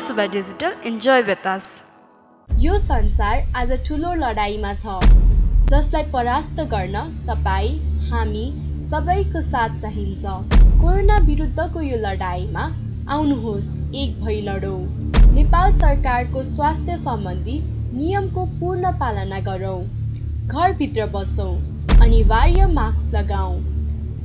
Ansuba Digital. Enjoy with us. यो संसार आज ठुलो लडाईँमा छ, जसलाई परास्त गर्न तपाई, हामी सबैको साथ चाहिन्छ। कोरोना विरुद्धको यो लडाईँमा आउनुहोस्, एक भई लडौँ। नेपाल सरकारको स्वास्थ्य सम्बन्धी नियमको पूर्ण पालना गरौँ। घरभित्र बसौँ, अनिवार्य मास्क लगाऊ,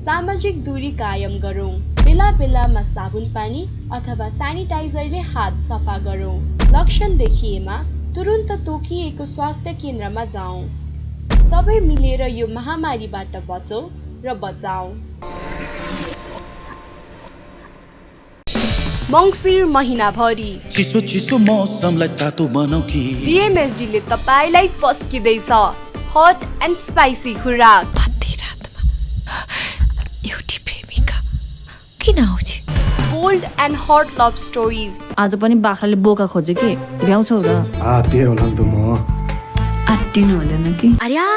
सामाजिक दूरी कायम गरौँ, बेला बेलामा साबुन पानी अथवा सेनिटाइजरले हात सफा गरौँ। लक्षण देखिएमा तुरुन्त तोकिएको स्वास्थ्य केन्द्रमा जाउँ। सबै मिलेर यो महामारीबाट बचौँ र बचाऊ। मङ्सिर महिनाभरि चिसो चिसो मौसमलाई तातो बनाऊ कि बीएमएसडी ले तपाईलाई पस्किँदैछ हट एन्ड स्पाइसी खुराक। भन्दै रातमा एउटी प्रेमिका किन आउँछ? Bold and hot love stories. आज पनि बाख्राले बोका खोज्यो कि भ्याउँछौ र? त्यही होला नि त म आत्तिनु हुँदैन कि? अर्या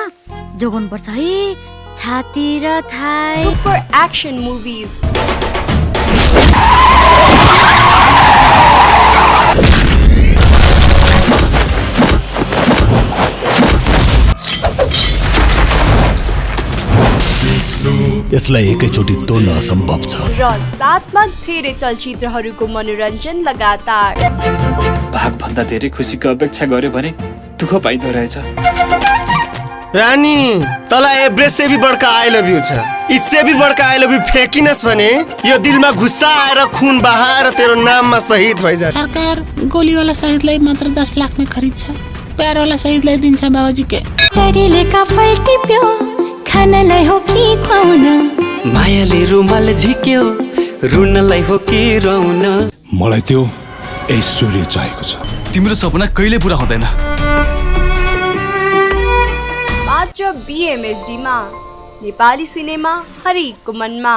जोगाउनु पर्छ है, छाती र थाई। Super action movies. यसलाई एकैचोटि तोड्न असम्भव छ र साथमा धेरै चलचित्रहरूको मनोरञ्जन लगातार। भागभन्दा धेरै खुसीको अपेक्षा गर्यो भने दुःख पाइँदो रहेछ। रानी, तँलाई एभरेस्ट से भी बड़का आई लव यू छ। इससे भी बड़का आई लव यू फेकिनस् भने यो दिलमा गुस्सा आएर खून बहाएर तेरो नाममा शहीद भइजा। सरकार गोलीवाला शहीदलाई मात्र 10 लाख में खरिद्छ, प्यारवाला शहीदलाई दिन्छ बाबाजी के। चरीले काफल टिप्यो, खानलाई हो कि खुवाउन, मायाले रुमाल झिक्यो, रुनलाई हो कि रुन। मलाई त्यो ऐश्वर्य चाहिएको छ। तिम्रो सपना कहिले पूरा हुँदैन। मात्र बीएमएसडी मा नेपाली सिनेमा हरेकको मनमा।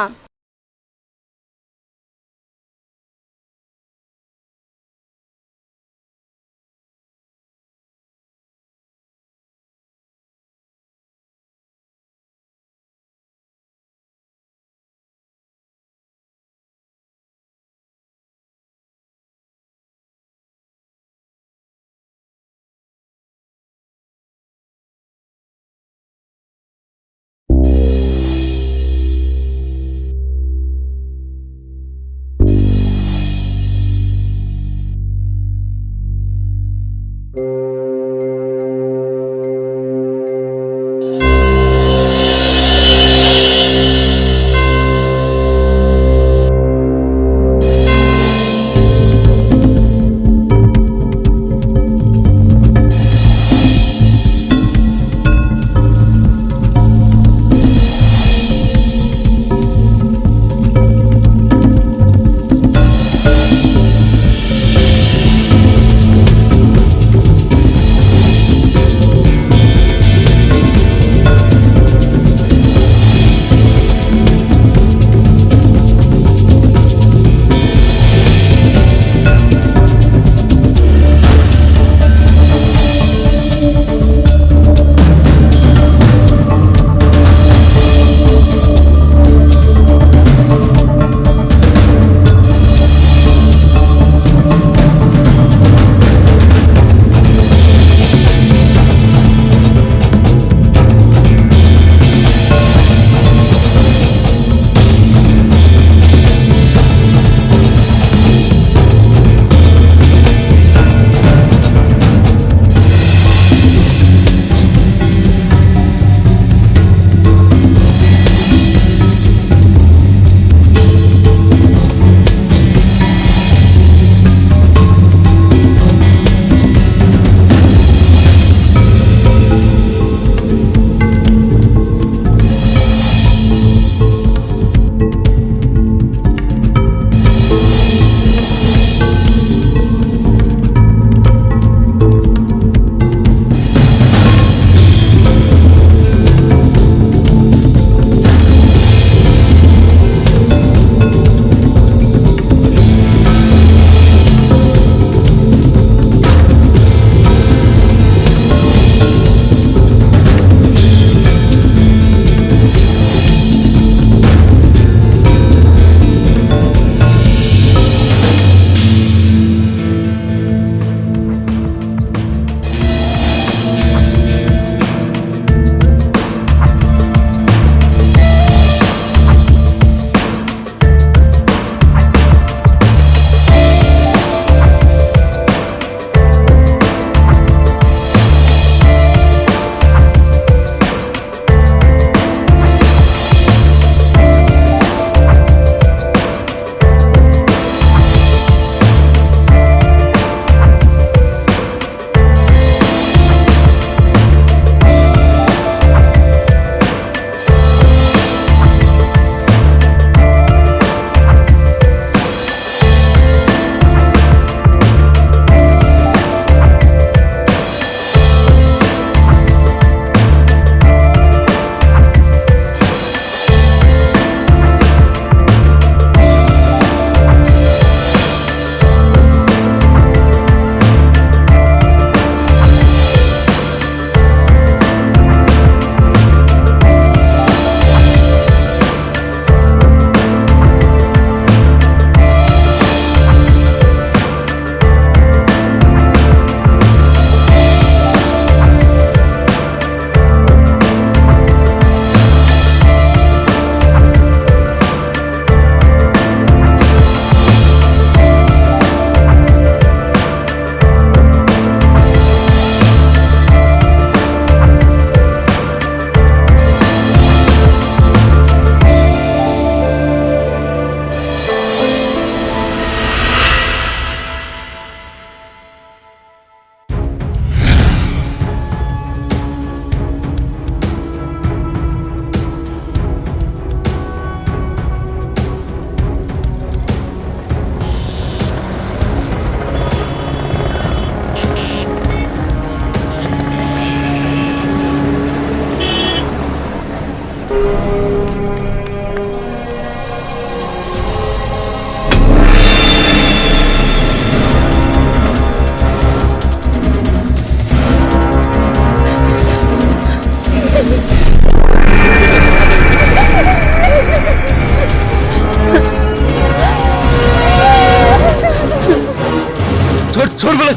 छोड़ मलाई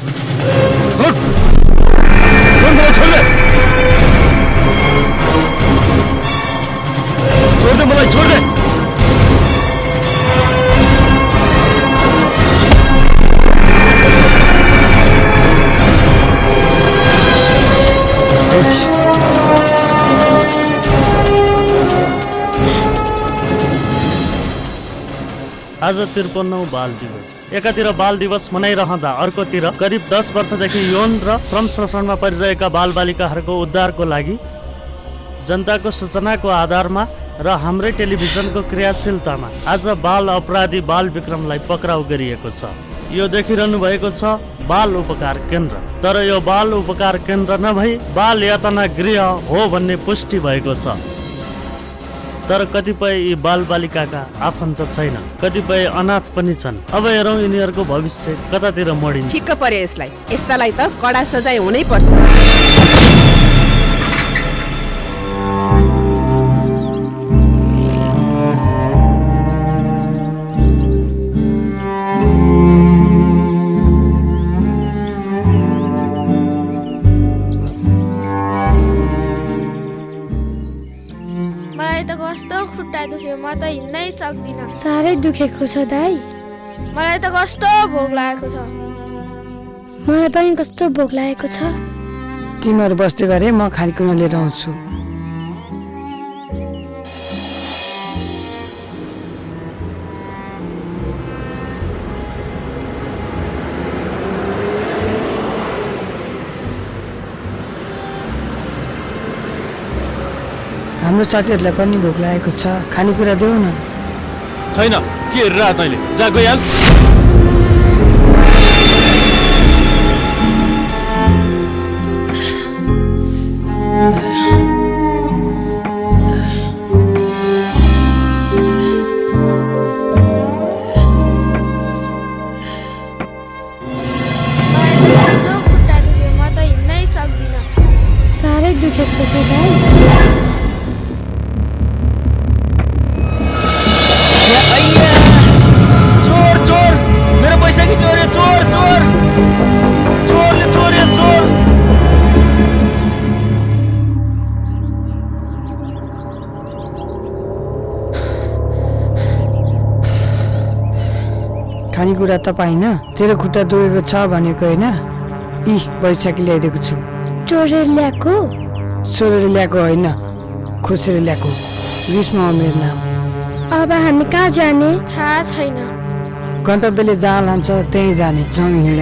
छोड़ मलाई छोड़ दे मलाई छोड़ दे आज 53औं बाल दिवस। एकातिर बाल दिवस मनाइरहँदा अर्कोतिर करिब 10 वर्षदेखि यौन र श्रम शोषणमा परिरहेका बालबालिकाहरूको उद्धारको लागि जनताको सूचनाको आधारमा र हाम्रै टेलिभिजनको क्रियाशीलतामा आज बाल अपराधी बाल विक्रमलाई पक्राउ गरिएको छ। यो देखिरहनु भएको छ बाल उपकार केन्द्र, तर यो बाल उपकार केन्द्र नभई बाल यातना गृह हो भन्ने पुष्टि भएको छ। तर कतिपय यी बालबालिकाका आफन्त छैन, कतिपय अनाथ पनि छन्। अब हेरौँ यिनीहरूको भविष्य कतातिर मोडिन्छ। ठिक्क पर्यो यसलाई, यस्तालाई त कडा सजाय हुनै पर्छ। म त हिँड्नै सक्दिनँ। साह्रै दुखेको छ दाइ। मलाई त कस्तो भोक लागेको छ। मलाई पनि कस्तो भोक लागेको छ। तिमीहरू बस्दै गरे म खानेकुरा लिएर आउँछु। हाम्रो साथीहरूलाई पनि भोक लागेको छ, खानेकुरा देऊ न। छैन, के हेरेर तैँले? जा गइहाल। म त हिँड्नै सक्दिनँ। साह्रै दुखेको छ दाइ। पैसा की चोर है, चोर चोर चोर ले चोर है, चोर। खानेकुरा त पाइन, तेरो खुट्टा दुखेको छ भनेको होइन। यी बैशाखी ल्याइदिएको छु। चोरेर ल्याएको? चोरेर ल्याएको होइन, खोसेर ल्याएको। ग्रीष्म हो मेरो नाम। अब हामी कहाँ जाने? थाहा छैन। गन्तव्यले जहाँ लान्छ त्यहीँ जाने। जाउँ हिँड।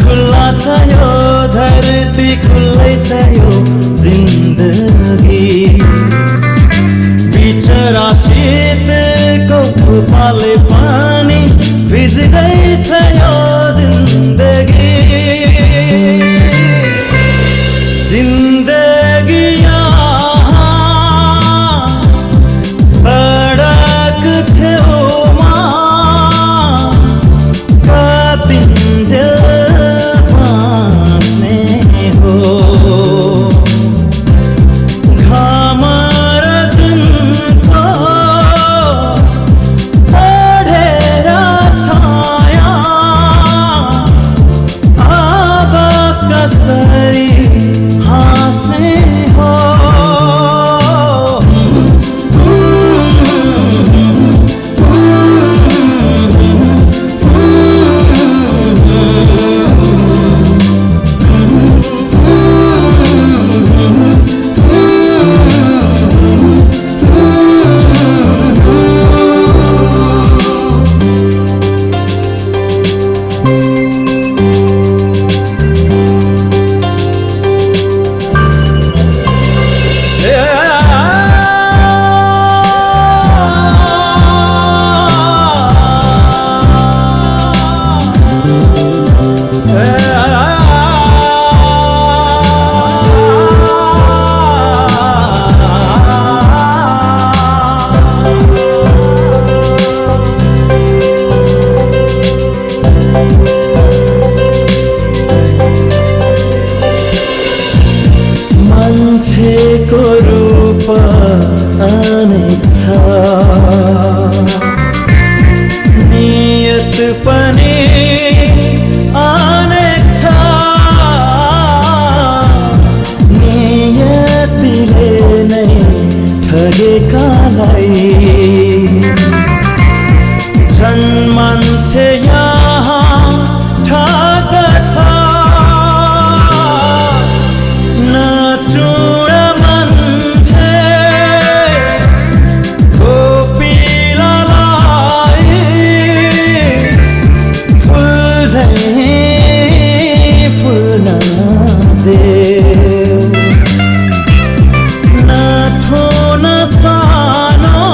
खुल्ला छ यो धरती खुल्लै छ यो जिन्दगी बिचरा शीतको थुपाले पानी भिज्दै छ यो जिन्दगी जिन्दगी सडक छेउमा कतिन्जेल बाँच्ने हो घाम र जुनको ओढेर छाया अब कसरी हाँस्ने हो मान्छेको रूप अनेक छ नियत पनि अनेक छ नियतिले नै ठगेकालाई झन् मान्छे यहाँ ठग्दछ नचुर मान्छे गोपिलालाई फुल झै फुल्न देऊ न ठुलो न सानो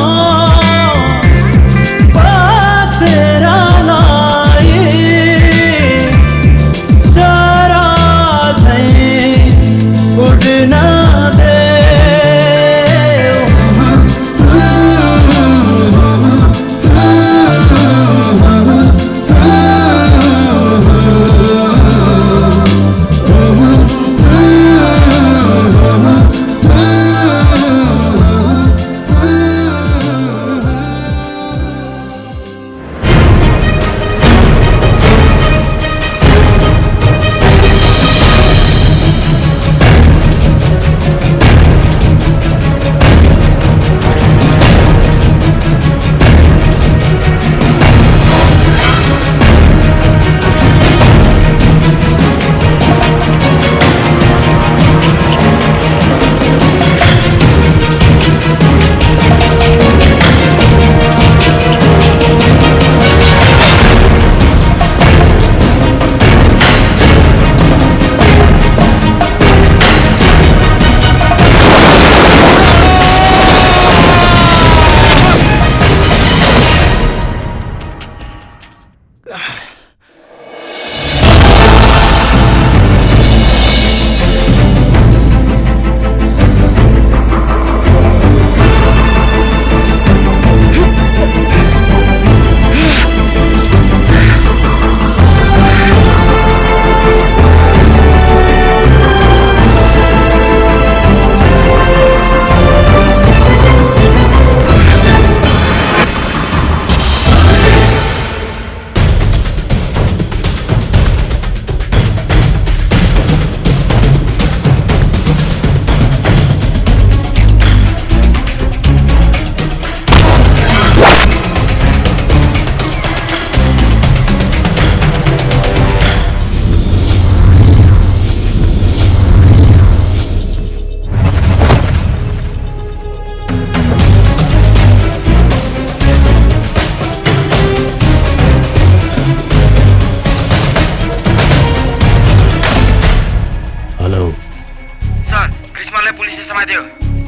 समात्यो?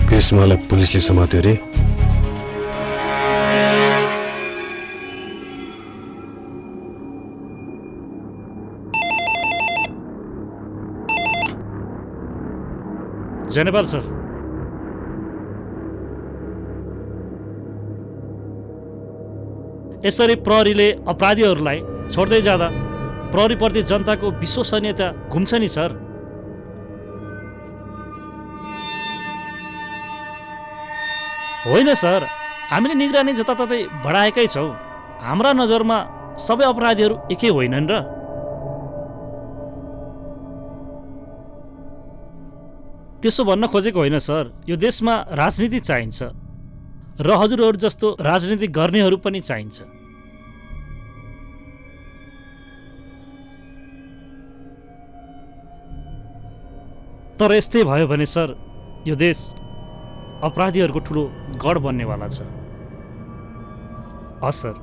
कृष्णलाई पुलिसले समात्यो रे। जेनेपाल सर, यसरी प्रहरीले अपराधीहरूलाई छोड्दै जाँदा प्रहरीप्रति जनताको विश्वसनीयता घुम्छ नि सर। होइन सर, हामीले निगरानी जताततै बढाएकै छौँ। हाम्रा नजरमा सबै अपराधीहरू एकै होइनन् र। त्यसो भन्न खोजेको होइन सर, यो देशमा राजनीति चाहिन्छ र हजुरहरू जस्तो राजनीति गर्नेहरू पनि चाहिन्छ। तर यस्तै भयो भने सर, यो देश अपराधीहरूको ठुलो गढ बन्नेवाला छ। हस् सर।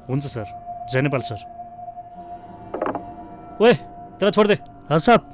हुन्छ सर। जयनेपाल सर। ओए तेरा छोड दे। हाँ साहब।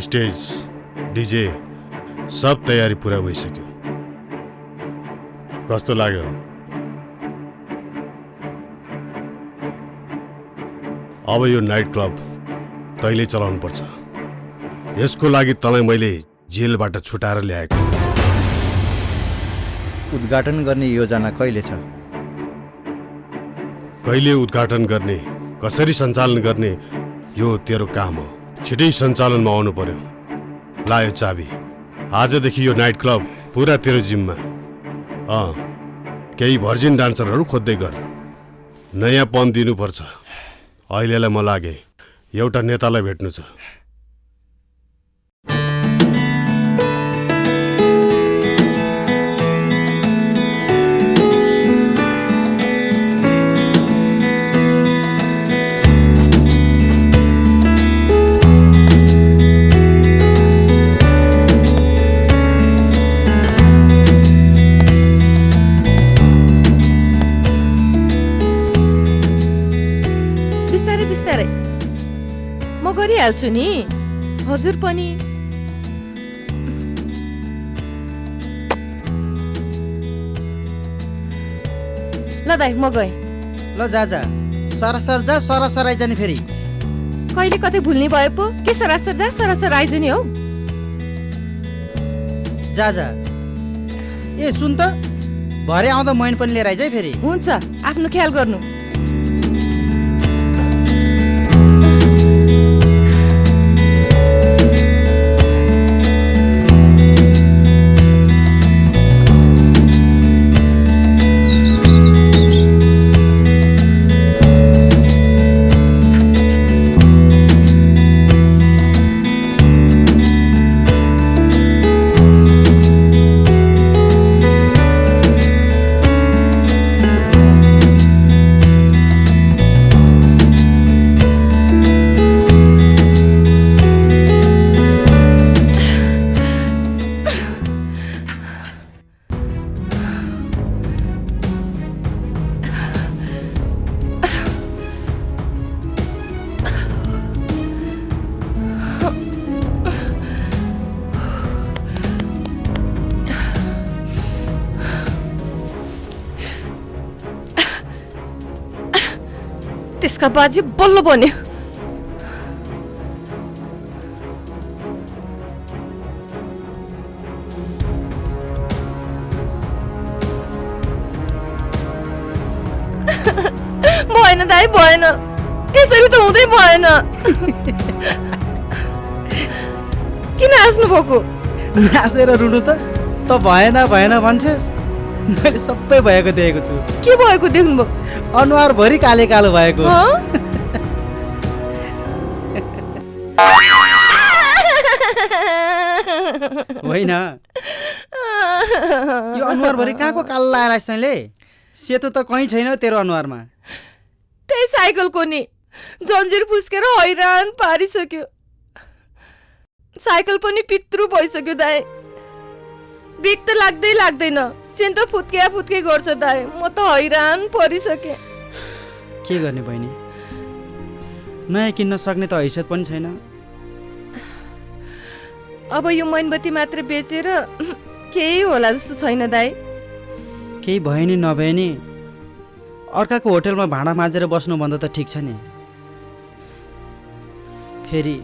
स्टेज डीजे सब तयारी पूरा भइसक्यो। कस्तो लाग्यो? अब यो नाइट क्लब तैँले चलाउनु पर्छ। यसको लागि तँलाई मैले जेलबाट छुटाएर ल्याएको। उद्घाटन गर्ने योजना कहिले छ? कहिले उद्घाटन गर्ने, कसरी सञ्चालन गर्ने, यो तेरो काम हो। छिटै सञ्चालनमा आउनु पर्यो। ला यो चाबी। आजदेखि यो नाइट क्लब पुरा तेरो जिम्मा। केही भर्जिन डान्सरहरू खोज्दै गर। नयाँपन दिनुपर्छ। अहिलेलाई म लागे एउटा नेतालाई भेट्नु छ। गरिहाल्छु नि हजुर पनि। ल दाइ म गएँ। ल जा जा, सरासर जा, सरासर आइजाने फेरि। कहिले कतै भुल्ने भए पो के सरासर जा सरासर आइजु नि हौ। जा जा। ए सुन त, भरे आउँदा मैन पनि लिएर आइज है फेरि। हुन्छ, आफ्नो ख्याल गर्नु। त्यसका बाजी बल्ल बन्यो। भएन दाइ, भएन, यसरी त हुँदै भएन। किन हाँस्नु भएको? हाँसेर रुनु त। त भएन भएन भन्छस् मैले सबै भएको देखेको छु। के भएको देख्नुभयो? अनुहारभरि काले कालो भएको। होइन यो अनुहारभरि कहाँको कालो लगाएर तैँले? सेतो त कहीँ छैन तेरो अनुहारमा। त्यही साइकलको नि जन्जिर फुस्केर हैरान पारिसक्यो। साइकल पनि पित्रु भइसक्यो दाइ। ब्रेक त लाग्दैन। चेन त फुत्के गर्छ दाइ। म त हैरान परिसकेँ। के गर्ने बहिनी, नयाँ किन्न सक्ने त हैसियत पनि छैन। अब यो मैनबत्ती मात्र बेचेर केही होला जस्तो छैन दाइ। केही भयो नि नभए नि अर्काको होटलमा भाँडा माझेर बस्नुभन्दा त ठिक छ नि। फेरि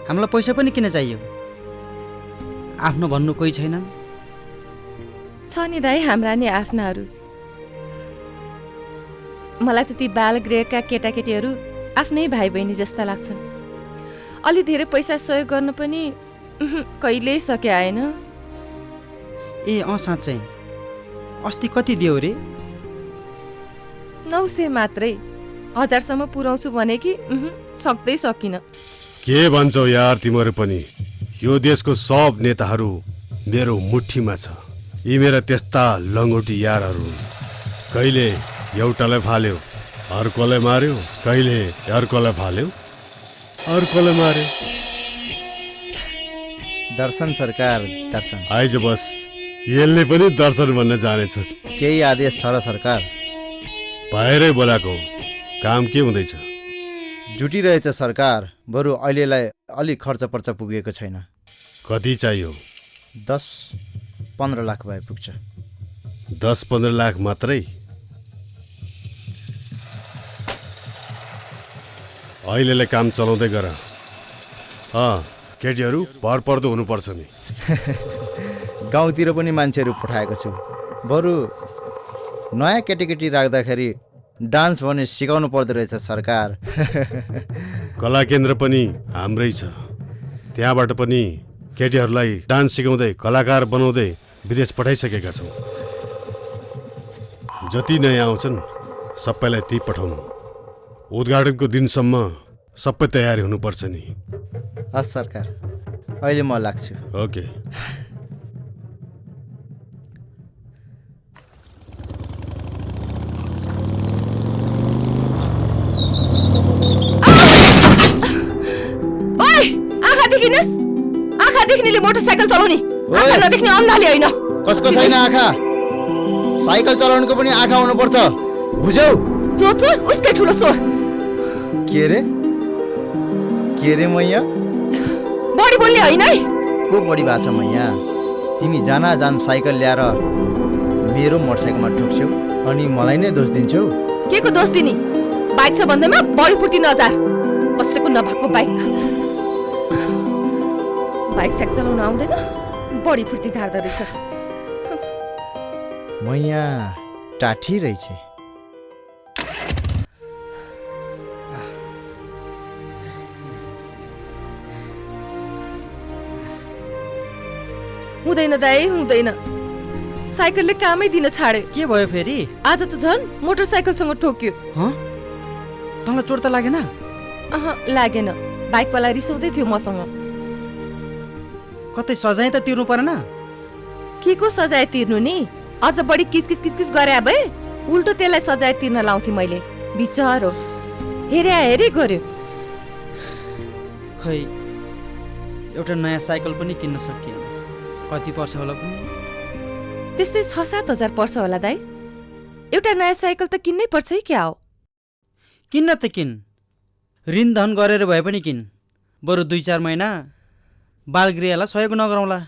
हामीलाई पैसा पनि किन चाहियो? आफ्नो भन्नु कोही छैनन्? छ नि दाइ हाम्रा नि आफ्नाहरू। मलाई त ती बालगृहका केटाकेटीहरू आफ्नै भाइ बहिनी जस्ता लाग्छन्। अलि धेरै पैसा सहयोग गर्न पनि कहिल्यै सके आएन। ए साँच्चै अस्ति कति दियो रे? 900 मात्रै। 1000सम्म पुर्याउँछु भने कि सक्दै सकिन। के भन्छौ यार तिमीहरू पनि? यो देशको सब नेताहरू मेरो मुठीमा छ। यी मेरा त्यस्ता लङ्गोटी यारहरू कहिले एउटालाई फाल्यो अर्कोलाई मार्यो, कहिले अर्कोलाई फाल्यो अर्कोलाई मार्यो। दर्शन सरकार दर्शन। आइज बस, यसले पनि दर्शन भन्न जानेछ। केही आदेश छ र सरकार? भएरै बोलाको। काम के हुँदैछ? जुटिरहेछ सरकार। बरु अहिलेलाई अलिक खर्च पर्च पुगेको छैन। कति चाहियो? 10-15 लाख भए पुग्छ। 10-15 लाख मात्रै? अहिलेलाई काम चलाउँदै गर। केटीहरू भर पर्दो हुनुपर्छ नि। गाउँतिर पनि मान्छेहरू पठाएको छु। बरु नयाँ केटीकेटी राख्दाखेरि डान्स भने सिकाउनु पर्दो रहेछ सरकार। कला केन्द्र पनि हाम्रै छ। त्यहाँबाट पनि केटीहरूलाई डान्स सिकाउँदै कलाकार बनाउँदै विदेश पठाइसकेका छौँ। जति नयाँ आउँछन् सबैलाई ती पठाउनु। उद्घाटनको दिनसम्म सबै तयारी हुनुपर्छ नि। हस् सरकार, अहिले म लाग्छु। ओके। आँखा देख्नेले मोटरसाइकल चलाउने, आँखा नदेख्ने अन्धाले होइन। कसको छैन आँखा? साइकल चलाउनुको पनि आँखा हुनुपर्छ, बुझ्यौ? जो चोर उसकै ठुलो चोर। के रे मैया? बढी बोल्ने होइन है। को बढी भएको छ मैया? तिमी जान साइकल ल्याएर मेरो मोटरसाइकलमा ठोक्छौ अनि मलाई नै दोष दिन्छौ। के को दोष दिने? बाइक छ भन्दैमा बढी फुर्ती नजार। कसैको नभएको बाइक साइकल चलाउन आउँदैन, बढी फुर्ती झार्दो रहेछ। मैया टाठी रहेछ। हुँदैन दाइ, हुँदैन। साइकलले कामै दिन छाड्यो। के भयो फेरि? आज त झन् मोटरसाइकलसँग ठोक्यो। तँलाई चोट त लागेन? लागेन। बाइकवाला रिसाउँदै थियो मसँग। कतै सजाय त तिर्नु परेन? के को सजाय तिर्नु नि? अझ बढी किचकिच गरे भए उल्टो त्यसलाई सजाय तिर्न लाउँथे मैले। बिचारो हेरे गर्यो। खै एउटा नयाँ साइकल पनि किन्न सकिएन। कति पर्छ होला पनि? त्यस्तै 6-7 हजार पर्छ होला दाइ। एउटा नयाँ साइकल त किन्नै पर्छ है क्या हो? किन्न त किन, ऋण धन गरेर भए पनि किन। बरु 2-4 महिना बालगृहलाई सहयोग नगरौँला।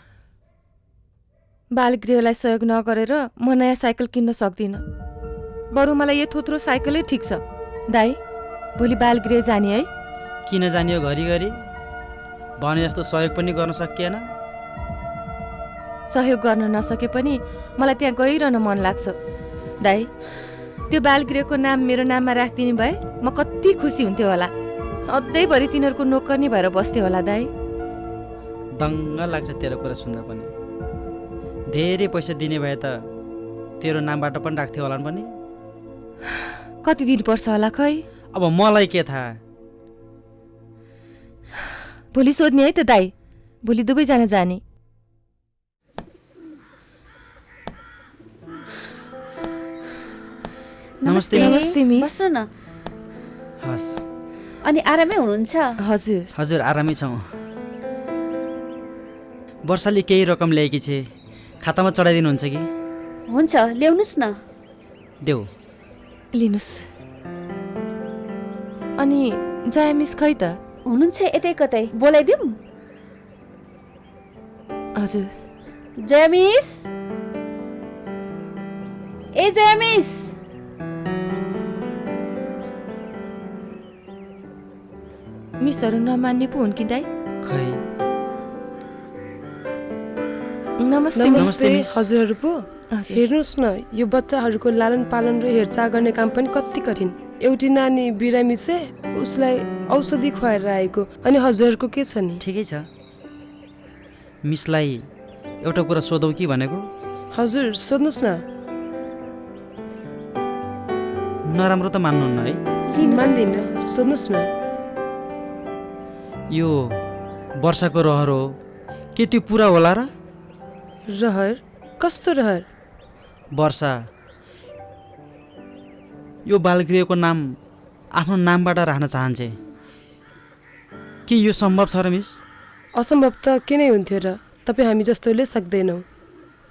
बालगृहलाई सहयोग नगरेर म नयाँ साइकल किन्न सक्दिनँ। बरु मलाई यो थोत्रो साइकलै ठिक छ। दाइ, भोलि बालगृह जाने है? किन जाने हो घरिघरि? भने जस्तो सहयोग पनि गर्न सकिएन। सहयोग गर्न नसके पनि मलाई त्यहाँ गइरहन मन लाग्छ। दाइ, त्यो बालगृहको नाम मेरो नाममा राखिदिने भए म कति खुसी हुन्थ्यो होला। सधैँभरि तिनीहरूको नोकर्नी भएर बस्थ्यो होला दाइ। दङ्ग लाग्छ तेरो कुरा सुन्दा पनि। धेरै पैसा दिने भए त तेरो नामबाट पनि राख्थ्यो होला पनि। कति दिन पर्छ होला खै? अब मलाई के थाहा। भोलि सोध्ने है त दाइ, भोलि दुवैजना जाने। नमस्ते नमस्ते मिस। बस्नु न। हस्। अनि आरामै हुनुहुन्छ? हजुर हजुर आरामै छौँ। वर्षाले केही रकम ल्याएकी छे, खातामा चढाइदिनुहुन्छ कि? हुन्छ, ल्याउनुहोस् न। देऊ। लिनुहोस्। अनि जया मिस खै त? हुनुहुन्छ यतै कतै, बोलाइदिउँ? हजुर। जया मिस, ए जया मिस। मिसहरू नमान्ने पो हुन् कि दाइ? खै। नमस्ते नमस्ते हजुरहरू पो। हेर्नुहोस् न, यो बच्चाहरूको लालन पालन र हेरचाह गर्ने काम पनि कति कठिन। एउटी नानी बिरामी छ, उसलाई औषधि खुवाएर आएको। अनि हजुरहरूको के छ नि? ठिकै छ। मिसलाई एउटा कुरा सोधौँ कि भनेको। हजुर सोध्नुहोस् न। नराम्रो त मान्नुहुन्न है? मान्दिन, सोध्नुहोस् न। यो वर्षाको रहर हो के त्यो पुरा होला र? रहर? कस्तो रहर? वर्षा यो बालगृहको नाम आफ्नो नामबाट राख्न चाहन्छे। के यो सम्भव छ र मिस? असम्भव त के नै हुन्थ्यो र? तपाईँ हामी जस्तोले सक्दैनौँ।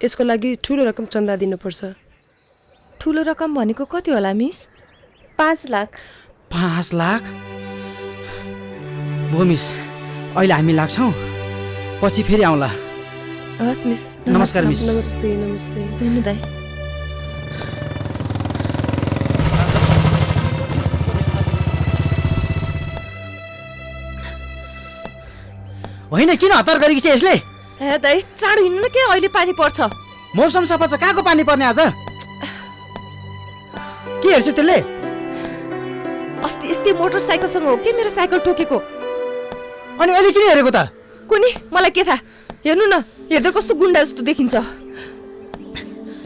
यसको लागि ठुलो रकम चन्दा दिनुपर्छ। ठुलो रकम भनेको कति होला मिस? 5 लाख। 5 लाख? भो मिस, अहिले हामी लाग्छौँ, पछि फेरि आउँला। हस् मिस। नमस्कार मिस। नमस्ते नमस्ते। दाइ। होइन किन हतार गरेकी छ यसले? ए दाइ चाँडो हिँड्नु के, अहिले पानी पर्छ। मौसम सफा छ, कहाँको पानी पर्ने आज? के हेर्छ त्यसले? अस्ति यस्तै मोटरसाइकलसँग हो के मेरो साइकल ठोकेको। अनि अहिले किन हेरेको त? कुनी मलाई के थाहा। हेर्नु न, हेर्दा कस्तो गुन्डा जस्तो देखिन्छ।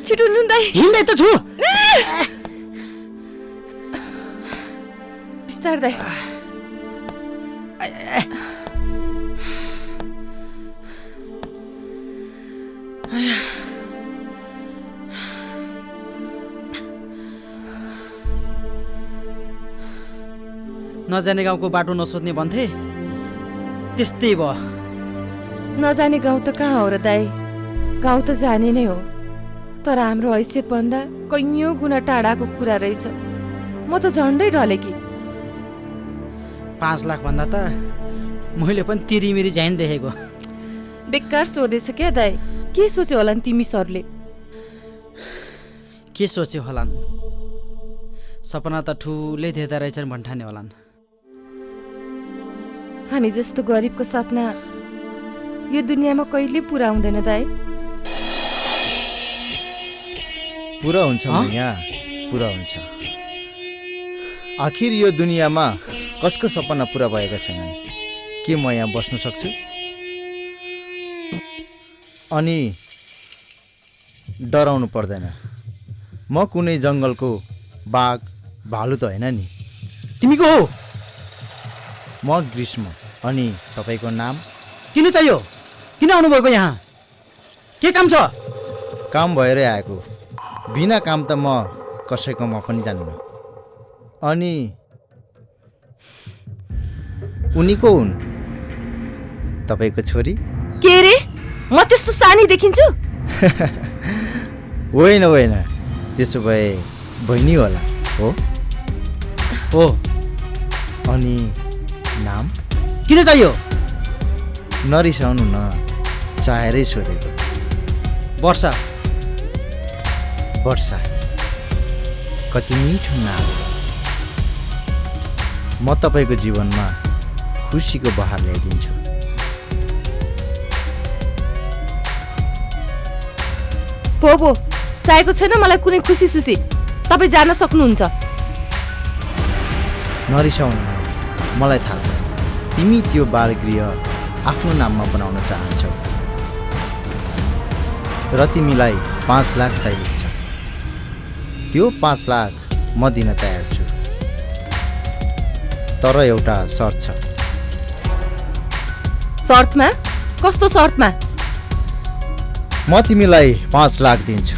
छिटो हिँड्नु दाइ। हिँड्दै त छु। बिस्तार दाइ। नजाने गाउँको बाटो नसोध्ने भन्थे, त्यस्तै भयो। नजाने गाउँ त कहाँ हो र दाइ? गाउँ त जाने नै हो, तर हाम्रो हैसियत भन्दा कैयौँ गुणा टाढाको कुरा रहेछ। म त झन्डै ढले कि। 5 लाख भन्दा त मैले पनि तिरिमिरी झ्यान देखेको। बेकार सोधेछ क्या दाइ? के सोच्यो होलान् तिमी सरले? के सोच्यो होलान्? सपना त ठुलै देख्दा रहेछन् भन्ठाने होलान्। हामी जस्तो गरिबको सपना यो दुनियाँमा कहिले पुरा हुँदैन दाइ। पुरा हुन्छ यहाँ, पुरा हुन्छ। आखिर यो दुनियाँमा कसको सपना पुरा भएका छैनन्? के म यहाँ बस्न सक्छु? अनि डराउनु पर्दैन, म कुनै जङ्गलको बाघ भालु त होइन नि। तिमी को हो? म ग्रीष्म। अनि तपाईँको नाम? किन चाहियो? किन आउनुभएको यहाँ? के काम छ? काम भएरै आएको, बिना काम त म कसैकोमा पनि जान्दिनँ। अनि उनी को हुन्? तपाईँको छोरी? के रे, म त्यस्तो सानी देखिन्छु? होइन होइन, त्यसो भए बहिनी होला। हो हो। अनि नाम? किन चाहियो? नरिसाउनु न, चाहेरै सोधेको। वर्षा। वर्षा, कति मिठो नाम। म तपाईँको जीवनमा खुसीको बहार ल्याइदिन्छु। भो चाहिएको छैन मलाई कुनै खुसी सुसी। तपाईँ जान सक्नुहुन्छ। नरिसाउनु, मलाई थाहा छ तिमी त्यो बालगृह आफ्नो नाममा बनाउन चाहन्छौ। र तिमीलाई 5 लाख चाहिएको छ। त्यो 5 लाख म दिन तयार छु, तर एउटा शर्त छ। शर्तमा? कस्तो शर्तमा? म तिमीलाई 5 लाख दिन्छु,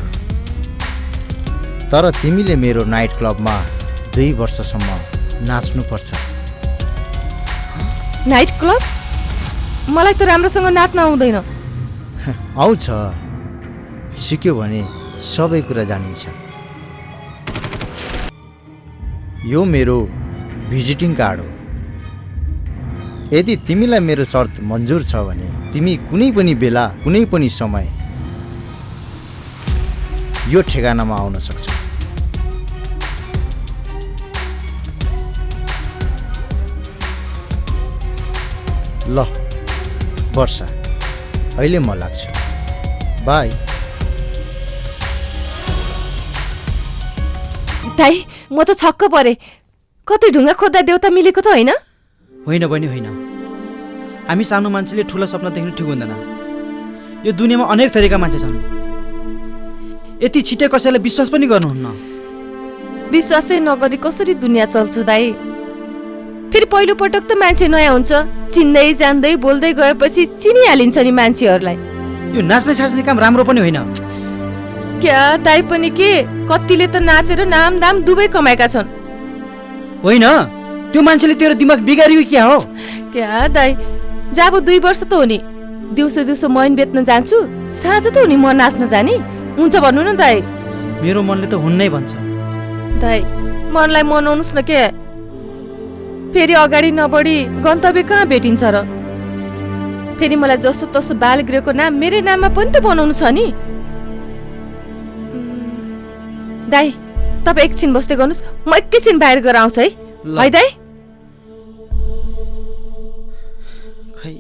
तर तिमीले मेरो नाइट क्लबमा 2 वर्षसम्म नाच्नुपर्छ। Night club? मलाई त राम्रोसँग नाच्न आउँदैन। आउँछ, सिक्यो भने सबै कुरा जानिन्छ। यो मेरो भिजिटिङ कार्ड हो। यदि तिमीलाई मेरो शर्त मन्जुर छ भने तिमी कुनै पनि बेला कुनै पनि समय यो ठेगानामा आउन सक्छौ। ल वर्षा, अहिले म लाग्छु। बाई। दाइ, म त छक्क परे। कतै ढुङ्गा खोज्दा देउता मिलेको त होइन? होइन बहिनी, होइन। हामी सानो मान्छेले ठुलो सपना देख्नु ठिक हुँदैन। यो दुनियाँमा अनेक थरीका मान्छे छन्। यति छिटै कसैलाई विश्वास पनि गर्नुहुन्न। विश्वासै नगरी कसरी दुनियाँ चल्छ दाइ? फेरि पहिलो पटक त मान्छे नयाँ हुन्छ, चिन्दै जान्दै बोल्दै गएपछि चिनिहालिन्छ नि मान्छेहरूलाई। यो नाच्ने साच्ने काम राम्रो पनि होइन। क्या दाइ पनि के, कतिले त नाचेर नाम दाम दुवै कमाएका छन्। होइन, त्यो मान्छेले तेरो दिमाग बिगारियो क्या हो? क्या दाइ, जब 2 वर्ष त हो नि, दिउँसो दिउँसो मैन बेच्न जान्छु, साँझ त हो नि म नाच्न जाने। हुन्छ भन्नु न दाइ। मेरो मनले त हुन्नै भन्छ। दाइ, मनलाई मनाउनुस् न के। फेरि अगाडि नबढी गन्तव्य कहाँ भेटिन्छ र? फेरि मलाई जसो तसो बालगृहको नाम मेरै नाममा पनि त बनाउनु छ नि। दाइ, तपाईँ एकछिन बस्दै गर्नुहोस्, म एकैछिन बाहिर गएर आउँछु है। है दाइ? खै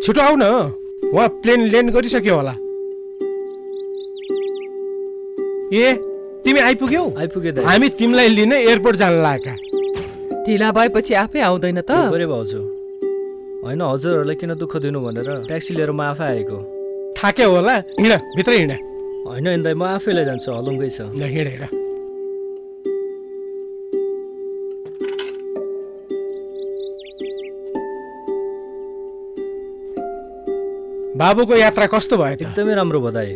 छिटो आऊ न, उहाँ प्लेन ल्यान्ड गरिसक्यो होला। ए, तिमी आइपुग्यौ? आइपुगे दाइ। हामी तिमीलाई लिन एयरपोर्ट जान लागेका। ढिला भएपछि आफै आउँदैन त? गरे भाउजू, होइन हजुरहरूलाई किन दुःख दिनु भनेर ट्याक्सी लिएर म आफै आएको। थाक्यो होला, हिँड भित्र हिँड। होइन हिँड्दै म आफैलाई जान्छु, हलुङ्गै छ। हिँड हिँड। बाबुको यात्रा कस्तो भयो त? एकदमै राम्रो भयो दाइ।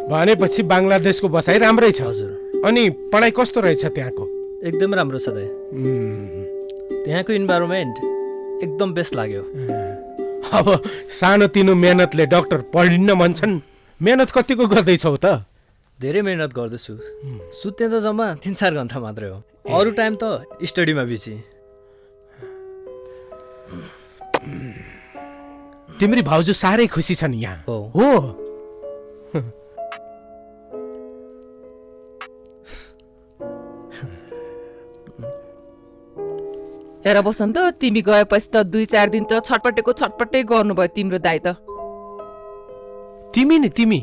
भनेपछि बङ्गलादेशको बसाइ राम्रै छ। हजुर। अनि पढाइ कस्तो रहेछ त्यहाँको? एकदमै राम्रो छ दाइ। त्यहाँको इन्भाइरोमेन्ट एकदम बेस्ट लाग्यो। अब सानोतिनो मेहनतले डाक्टर पढिन्न भन्छन्, मेहनत कतिको गर्दैछौ त? धेरै मेहनत गर्दैछु। सुत्ने त जम्मा 3-4 घन्टा मात्रै हो, अरू टाइम त स्टडीमा बिजी। तिम्री भाउजू साह्रै खुसी छन् यहाँ। हो। हेर बसन्त, तिमी गएपछि त 2-4 दिन त छटपटे गर्नुभयो तिम्रो दाइ त। तिमी नि तिमी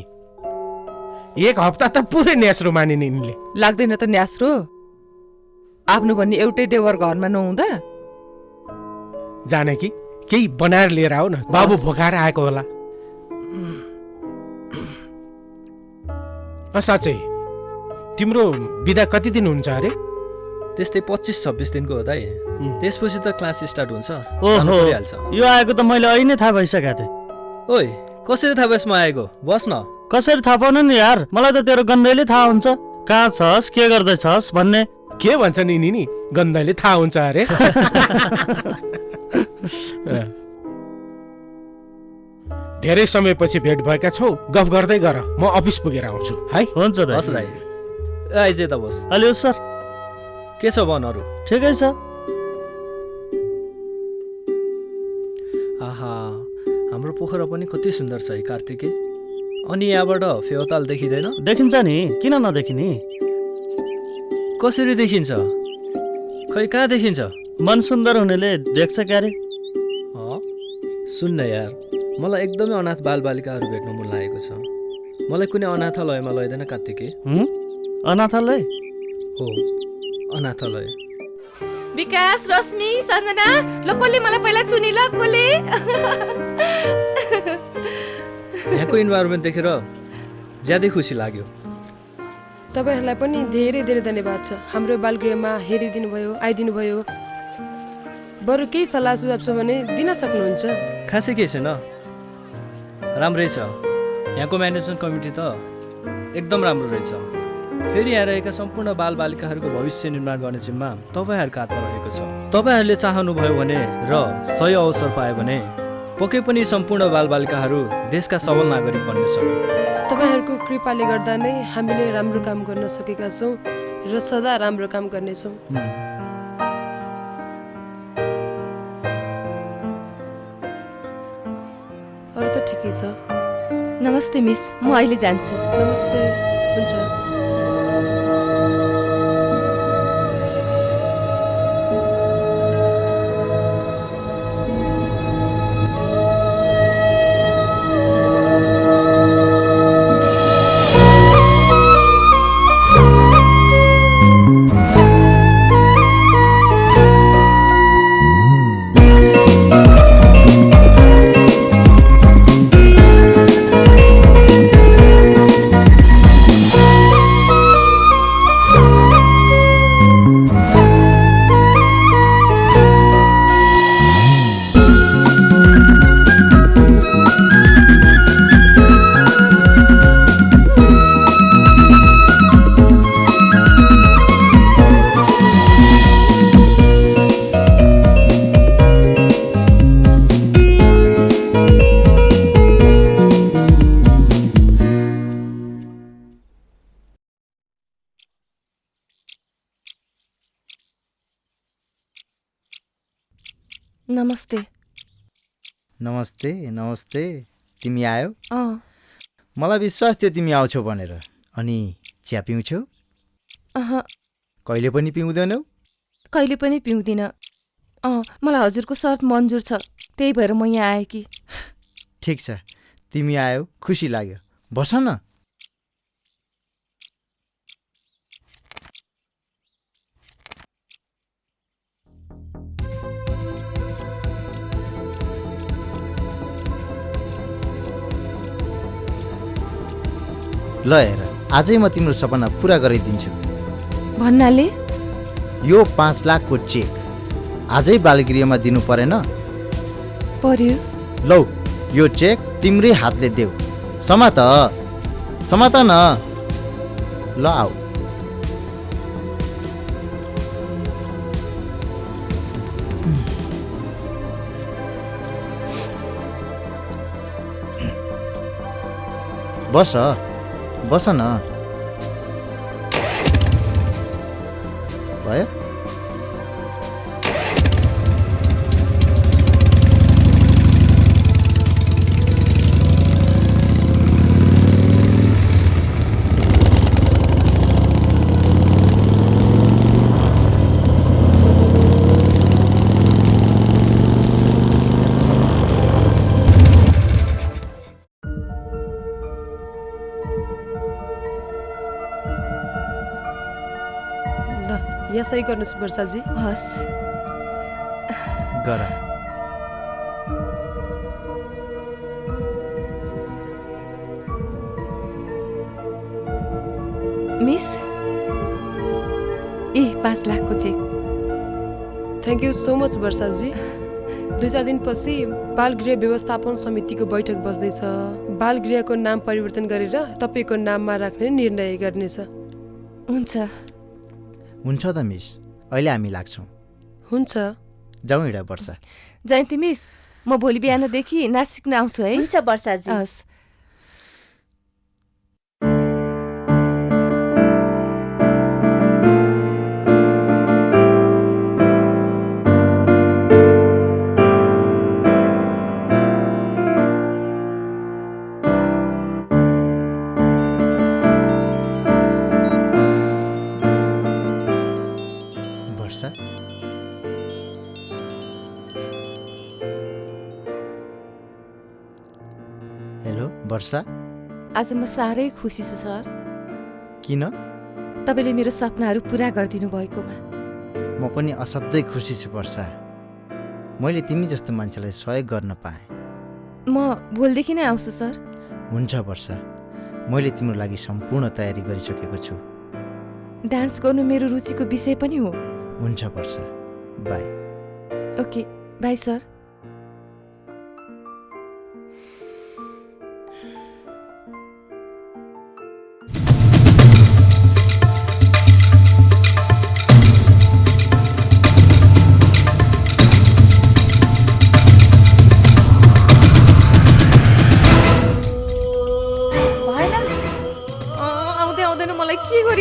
1 हप्ता त पुरै न्यास्रो मानिन् यिनले। लाग्दैन त न्यास्रो? आफ्नो भन्ने एउटै देवर घरमा नहुँदा? जाने कि केही बनाएर लिएर आऊ न, बाबु भोकाएर आएको होला। साँच्चै तिम्रो बिदा कति दिन हुन्छ अरे? त्यस्तै 25-26 दिनको हो दाइ। त्यसपछि त क्लास स्टार्ट हुन्छ। ओहो, यो आएको त मैले अहिले नै थाहा भइसकेको थिएँ। ओइ, कसरी थाहा भएस म आएको? बस न। कसरी थाहा पाउनु नि यार, मलाई त तेरो गन्धले थाहा हुन्छ कहाँ छस् के गर्दैछस् भन्ने। के भन्छ नि नि गन्धले थाहा हुन्छ अरे। धेरै समयपछि भेट भएका छौ, गफ गर्दै गर, म अफिस पुगेर आउँछु है। हुन्छ दाइ। हस् दाइ, आइज त बस। हेलो सर, के छ भन अरू? ठिकै छ। आहा, हाम्रो पोखरा पनि कति सुन्दर छ है कार्तिके। अनि यहाँबाट फेवाताल देखिँदैन? देखिन्छ नि, किन नदेखिने? कसरी देखिन्छ? खै कहाँ देखिन्छ? मन सुन्दर हुनेले देख्छ क्यारे। सुन्न यार, मलाई एकदमै अनाथ बालबालिकाहरू भेट्न मन लागेको छ। मलाई कुनै अनाथालयमा लैदैन कार्तिके। अनाथालय? हो, अनाथालय। विकास, रश्मि, सजना, ल कसले मलाई पहिला सुनि ल कसले? यहाँको इन्भाइरोमेन्ट देखेर ज्यादै खुसी लाग्यो। तपाईँहरूलाई पनि धेरै धेरै धन्यवाद छ, हाम्रो बालगृहमा हेरिदिनु भयो, आइदिनु भयो। बरु केही सल्लाह सुझाव छ भने दिन सक्नुहुन्छ। खासै केही छैन, राम्रै छ। यहाँको म्यानेजमेन्ट कमिटी त एकदम राम्रो रहेछ। फेरि यहाँ रहेका सम्पूर्ण बालबालिकाहरूको भविष्य निर्माण गर्ने जिम्मा तपाईँहरूको हातमा रहेको छ। तपाईँहरूले चाहनुभयो भने र सही अवसर पायो भने पक्कै पनि सम्पूर्ण बालबालिकाहरू देशका सबल नागरिक बन्नेछन्। तपाईँहरूको कृपाले गर्दा नै हामीले राम्रो काम गर्न सकेका छौँ र सदा राम्रो काम गर्नेछौँ। अरू त ठिकै छ। नमस्ते मिस, म अहिले जान्छु। नमस्ते। हुन्छ। नमस्ते। नमस्ते नमस्ते, तिमी आयो? मलाई विश्वास थियो तिमी आउँछौ भनेर। अनि चिया पिउँछौ? कहिले पनि पिउँदैनौ? कहिले पनि पिउँदिन। मलाई हजुरको शर्त मन्जुर छ, त्यही भएर म यहाँ आएँ कि। ठिक छ, तिमी आयो, खुसी लाग्यो। बस न। ल हेर, आजै म तिम्रो सपना पुरा गरिदिन्छु। भन्नाले? यो 5 लाखको चेक आजै बालगृहमा दिनु परेन? पर्यो। लौ, यो चेक तिम्रै हातले देऊ। समात न। ल आऊ। बस न। भयो? यहाँ सही गर्नुहोस् वर्षाजी। हस्। गर। मिस, 5 लाखको check. Thank you so much वर्षाजी। 2-4 दिनपछि बालगृह व्यवस्थापन समितिको बैठक बस्दैछ। बालगृहको नाम परिवर्तन गरेर तपाईँको नाममा राख्ने निर्णय गर्नेछ। हुन्छ हुन्छ त मिस, अहिले हामी लाग्छौँ। हुन्छ, जाउँ हिँड वर्षा। जयन्ती मिस, म भोलि बिहानदेखि नाच सिक्न आउँछु है। हुन्छ वर्षाजी। हस्। हेलो वर्षा। आज म साह्रै खुसी छु सर। किन? तपाईँले मेरो सपनाहरू पुरा गरिदिनु भएकोमा। म पनि असाध्यै खुसी छु वर्षा। मैले तिमी जस्तो मान्छेलाई सहयोग गर्न पाएँ। म भोलिदेखि नै आउँछु सर। हुन्छ वर्षा, मैले तिम्रो लागि सम्पूर्ण तयारी गरिसकेको छु। डान्स गर्नु मेरो रुचिको विषय पनि हो। हुन्छ वर्षा, बाई। Okay, by sir.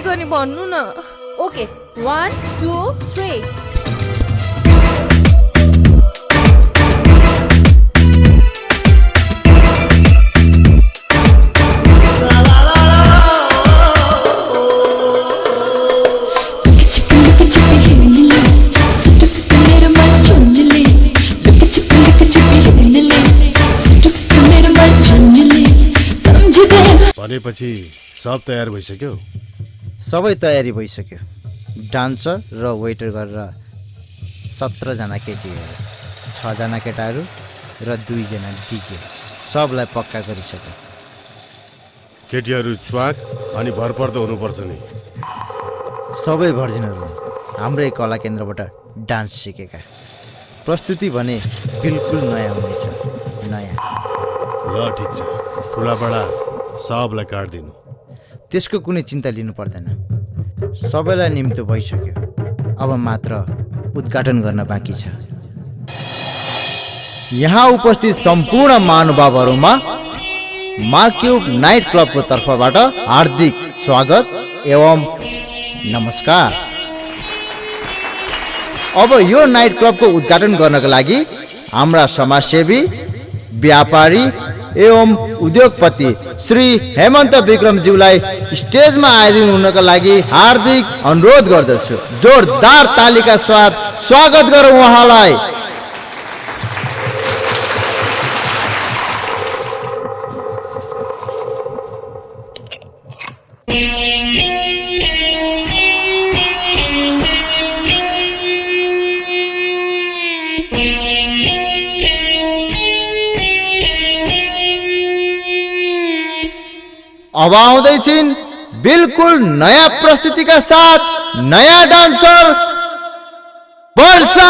गर्ने भन्नु न। ओके, 1 2 3। भनेपछि सब तयार भइसक्यो? सबै तयारी भइसक्यो। डान्सर र वेटर गरेर 17 जना केटीहरू, 6 जना केटाहरू र 2 जना डिके, सबलाई पक्का गरिसक्यो। केटीहरू च्वाक अनि भरपर्दो हुनुपर्छ नि। सबै भर्जिनहरू हाम्रै कला केन्द्रबाट डान्स सिकेका। प्रस्तुति भने बिल्कुल नयाँ हुनेछ, नयाँ। ल ठिक छ, ठुलाबडा सबलाई काटिदिनु। त्यसको कुनै चिन्ता लिनु पर्दैन। सबैलाई निम्तो भइसक्यो, अब मात्र उद्घाटन गर्न बाँकी छ। यहाँ उपस्थित सम्पूर्ण महानुभावहरूमा मार्क्युब नाइट क्लबको तर्फबाट हार्दिक स्वागत एवं नमस्कार। अब यो नाइट क्लबको उद्घाटन गर्नको लागि हाम्रा समाजसेवी, व्यापारी एवं उद्योगपति श्री हेमन्त विक्रमज्यूलाई स्टेजमा आइदिनु हुनका लागि हार्दिक अनुरोध गर्दछु। जोरदार तालीका साथ स्वागत गरौँ उहाँलाई। अब आउँदैछिन् बिल्कुल नयाँ प्रस्तुतिका साथ नयाँ डान्सर वर्षा।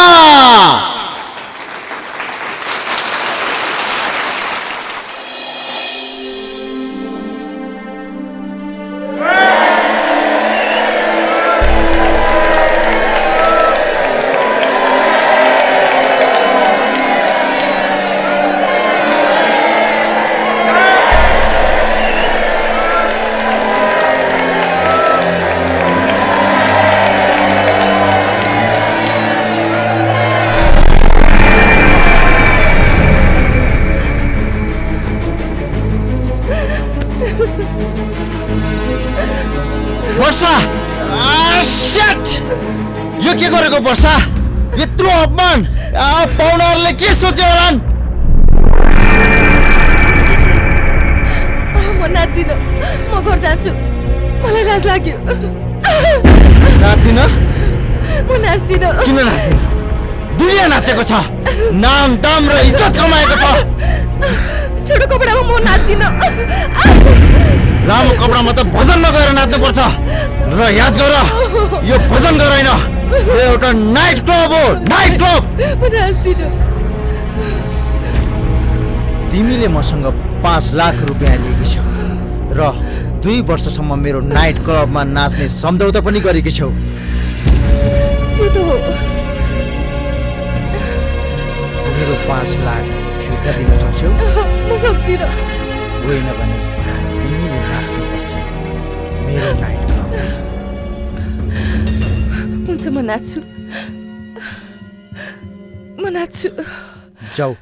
वर्षा, शिट! यो के गरेको वर्षा? यत्रो अपमान! पाहुनाहरूले के सोच्यो होलान्? म नाच्दिन, म घर जान्छु। मलाई लाज लाग्यो। नाच्दिन? म नाच्दिन। किन नाच्दिन? दुनिया नाचेको छ, नाम दाम र इज्जत कमाएको छ। छोटो कपडामा म नाच्दिन। लामो कपडामा त भजनमा गएर नाच्नुपर्छ। र याद गर, यो भजन गरेन, यो एउटा नाइट क्लब हो, नाइट क्लब। म नाच्दिन। तिमीले मसँग 5 लाख रुपियाँ लिएकी छौ र 2 वर्षसम्म मेरो नाइट क्लबमा नाच्ने सम्झौता पनि गरेकी छौ। त्यो त हो। मेरो 5 लाख फिर्ता दिन सक्छौ? म सक्दिन। होइन भने तिमीले नाच्नुपर्छ मेरो नाइट क्लबमा। हुन्छ, म नाच्छु। म नाच्छु। जाऊ।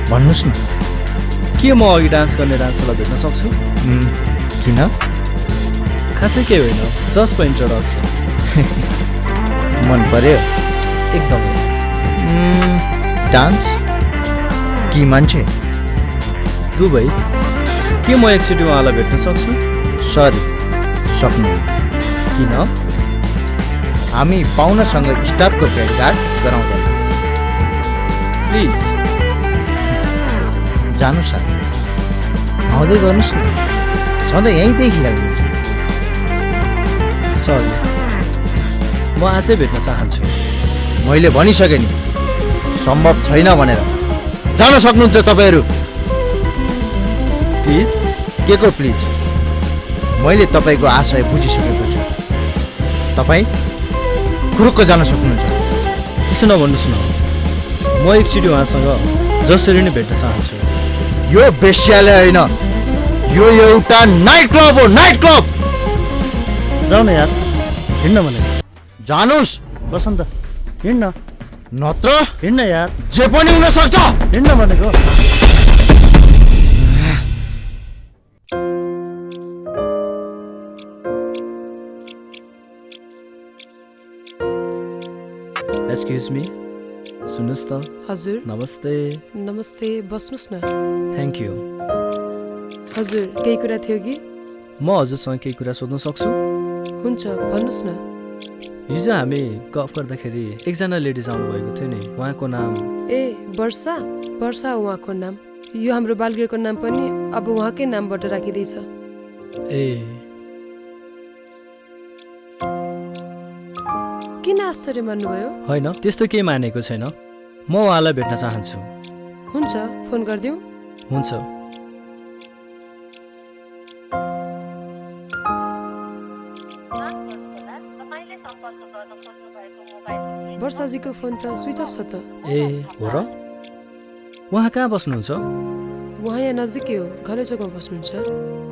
भन्नुहोस् न, के म अघि डान्स गर्ने डान्सरलाई भेट्न सक्छु? किन खासै केही होइन, जस्ट इन्ट्रोडक्सन। मन पर्यो एकदमै। डान्स कि मान्छे? दुवै। के म एकचोटि उहाँलाई भेट्न सक्छु? सरी, सक्नु। किन? हामी पाहुनासँग स्टाफको भेटघाट गराउँदैन। प्लिज जानुहोस् सर, आउँदै गर्नुहोस् न, सधैँ यहीँ देखिहाल्नुहुन्छ। सरी, म आजै भेट्न चाहन्छु। मैले भनिसकेँ नि, सम्भव छैन भनेर। जान सक्नुहुन्छ तपाईँहरू। प्लिज? के को प्लिज? मैले तपाईँको आशय बुझिसकेको छु। तपाईँ खुरुक्क जान सक्नुहुन्छ। त्यसो नभन्नुहोस् न, म एकचोटि उहाँसँग जसरी नै भेट्न चाहन्छु। यो वेश्यालय होइन, यो एउटा नाइट क्लब हो, नाइट क्लब। जाऊ न यार, हिँड्न भने। जानुहोस्। बसन्त हिँड्न। नत्र हिँड्न यार, जे पनि हुन सक्छ। हिँड्न भनेको। एक्सक्युज मी, सुन्नुहोस् त। हजुर। नमस्ते। नमस्ते, बस्नुहोस् न। Thank you. हजुर, केही कुरा थियो कि? म हजुरसँग केही कुरा सोध्न सक्छु? हुन्छ, भन्नुहोस् न। हिजो हामी गफ गर्दाखेरि एकजना लेडिज आउनुभएको थियो नि, उहाँको नाम? ए, वर्षा। वर्षा हो उहाँको नाम। यो हाम्रो बालगृहको नाम पनि अब उहाँकै नामबाट राखिँदैछ। ए, किन आश्चर्य मान्नुभयो? होइन, त्यस्तो केही मानेको छैन। म उहाँलाई भेट्न चाहन्छु। हुन्छ, फोन गरिदिउँ? हुन्छ। वर्षाजीको फोन त स्विच अफ छ त। ए, हो र? उहाँ कहाँ बस्नुहुन्छ? उहाँ यहाँ नजिकै हो, घरै जग्गामा बस्नुहुन्छ।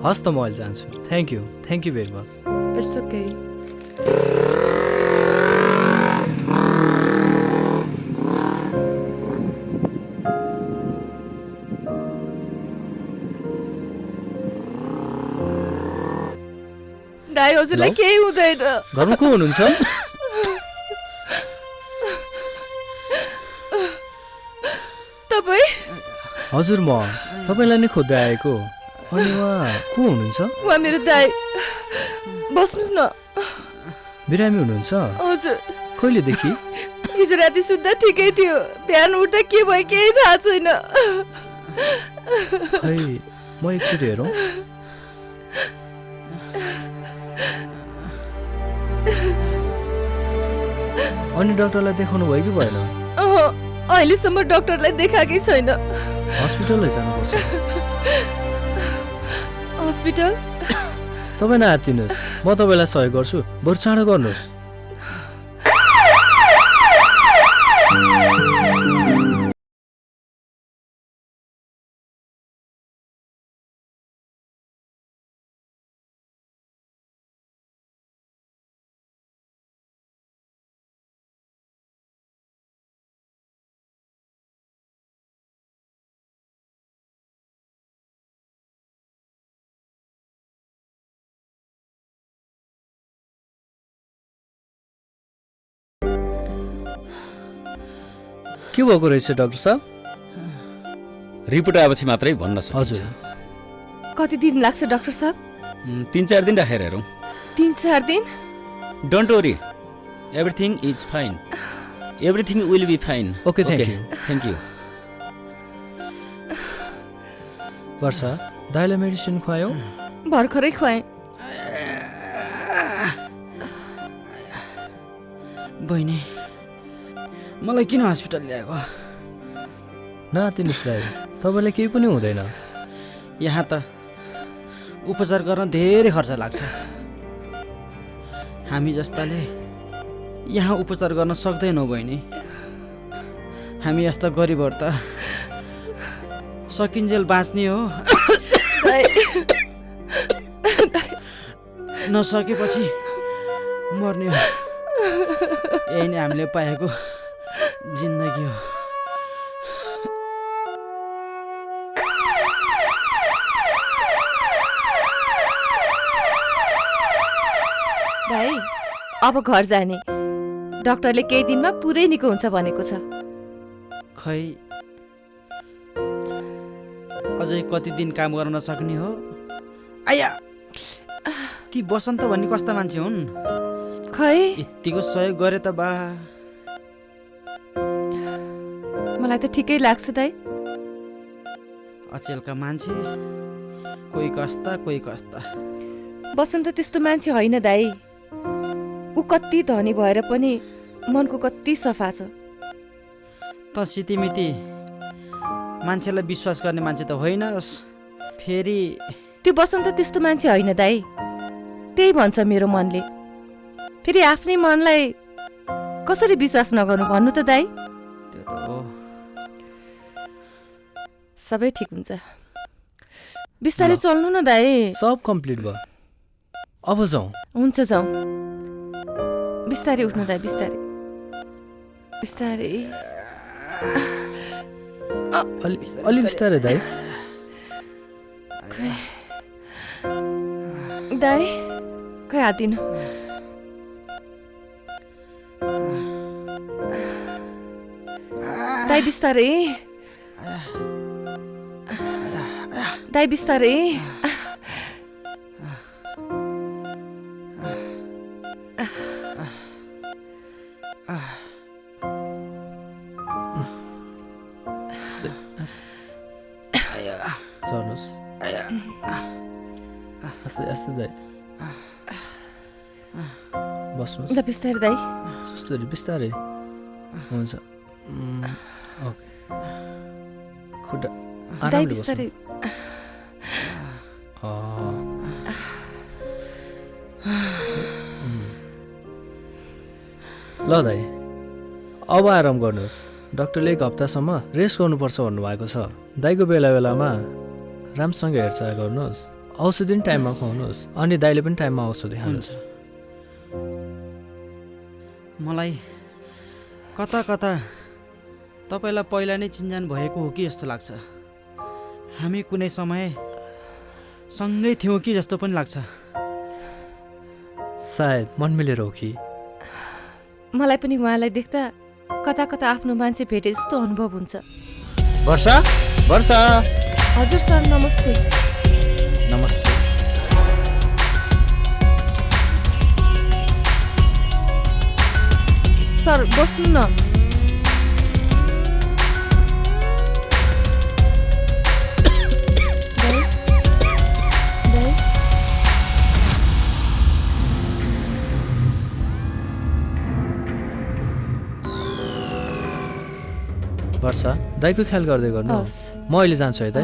हस् त, म अहिले जान्छु। Thank you very much. It's okay. दाइ, हजुरलाई केही हुँदैन। घरमा को हुनुहुन्छ? तपाईँ? हजुर, म तपाईँलाई नै खोज्दै आएको। अनि उहाँ को हुनुहुन्छ? उहाँ मेरो दाइ। बस्नुहोस् न। बिरामी हुनुहुन्छ? हजुर। कहिलेदेखि? हिजो राति सुत्दा ठिकै थियो, बिहान उठ्दा के भयो केही थाहा छैन। खै, म एकचोटि हेरौँ। अनि डाक्टरलाई देखाउनु भयो कि भएन? अहिलेसम्म डाक्टरलाई देखाएकै छैन। हस्पिटल लैजानुपर्छ। हस्पिटल? तपाईँ नआत्तिनुहोस्, म तपाईँलाई सहयोग गर्छु, बरु चाँडो गर्नुहोस्। के भएको रहेछ डाक्टर साहब? रिपोर्ट आएपछि मात्रै भन्न सकिन्छ। हजुर। कति दिन लाग्छ डाक्टर साहब? 3-4 दिन राखेर हेरौँ। 3-4 दिन? Don't worry, everything is fine, everything will be fine. Okay, thank you. Varsha, दाइलाई मेडिसिन खुवायौ? भर्खरै खुवाएँ। बहिनी, मलाई किन हस्पिटल ल्याएको? नआत्तिनुहोस् दाइ, तपाईँलाई केही पनि हुँदैन। यहाँ त उपचार गर्न धेरै खर्च लाग्छ। हामी जस्ताले यहाँ उपचार गर्न सक्दैनौँ बहिनी। हामी यस्ता गरिबहरू त सकिन्जेल बाँच्ने हो, नसकेपछि मर्ने हो। यही नै हामीले पाएको जिन्दगी हो। भाइ अब घर जाने डाक्टरले केही दिनमा पुरै निको हुन्छ भनेको छ। खै अझै कति दिन काम गर्न नसक्ने हो। आया ती बसन्त भन्ने कस्ता मान्छे हुन्? खै यतिको सहयोग गरे त बा। मलाई त ठिकै लाग्छ दाइ। अचेलका मान्छे कोही कस्ता कोही कस्ता। बसन्त त्यस्तो मान्छे होइन दाइ। ऊ कति धनी भएर पनि मनको कति सफा छ। त सितिमिति मान्छेलाई विश्वास गर्ने मान्छे त होइनस्। फेरि त्यो बसन्त त्यस्तो मान्छे होइन दाइ। त्यही भन्छ मेरो मनले। फेरि आफ्नै मनलाई कसरी विश्वास नगर्नु भन्नु त दाइ? त्यो त हो। सबै ठिक हुन्छ। बिस्तारै चल्नु न दाइ। सब कम्प्लिट भयो, अब जाउँ। हुन्छ जाउँ। बिस्तारै उठ्नु दाइ, बिस्तारै बिस्तारै। अलि बिस्तारै दाइ। दाइ खै हात दिनु। दाइ बिस्तारै, दाइ बिस्तारै। सर्नुहोस्। आस्ते आस्ते दाइ बस्नुहोस्। ल बिस्तारै दाइ। सुस्तरी बिस्तारै हुन्छ। ओके खुट्टा दाइ आरामले बिस्तारै। ल दाइ अब आराम गर्नुहोस्। डाक्टरले 1 हप्तासम्म रेस्ट गर्नुपर्छ भन्नुभएको छ। दाइको बेला बेलामा राम्रोसँग हेरचाह गर्नुहोस्। औषधि पनि टाइममा खुवाउनुहोस् अनि दाइले पनि टाइममा औषधि खानुहोस्। मलाई कता कता तपाईँलाई पहिला नै चिन्जान भएको हो कि जस्तो लाग्छ। हामी कुनै समय सँगै थियौँ कि जस्तो पनि लाग्छ। सायद मन मिलेर हो कि। मलाई पनि उहाँलाई देख्दा कता कता आफ्नो मान्छे भेटे जस्तो अनुभव हुन्छ। वर्षा वर्षा। हजुर सर नमस्ते। नमस्ते। सर बस्नु न। वर्षा दाइको ख्याल गर्दै गर्नु। म अहिले जान्छु है दाइ।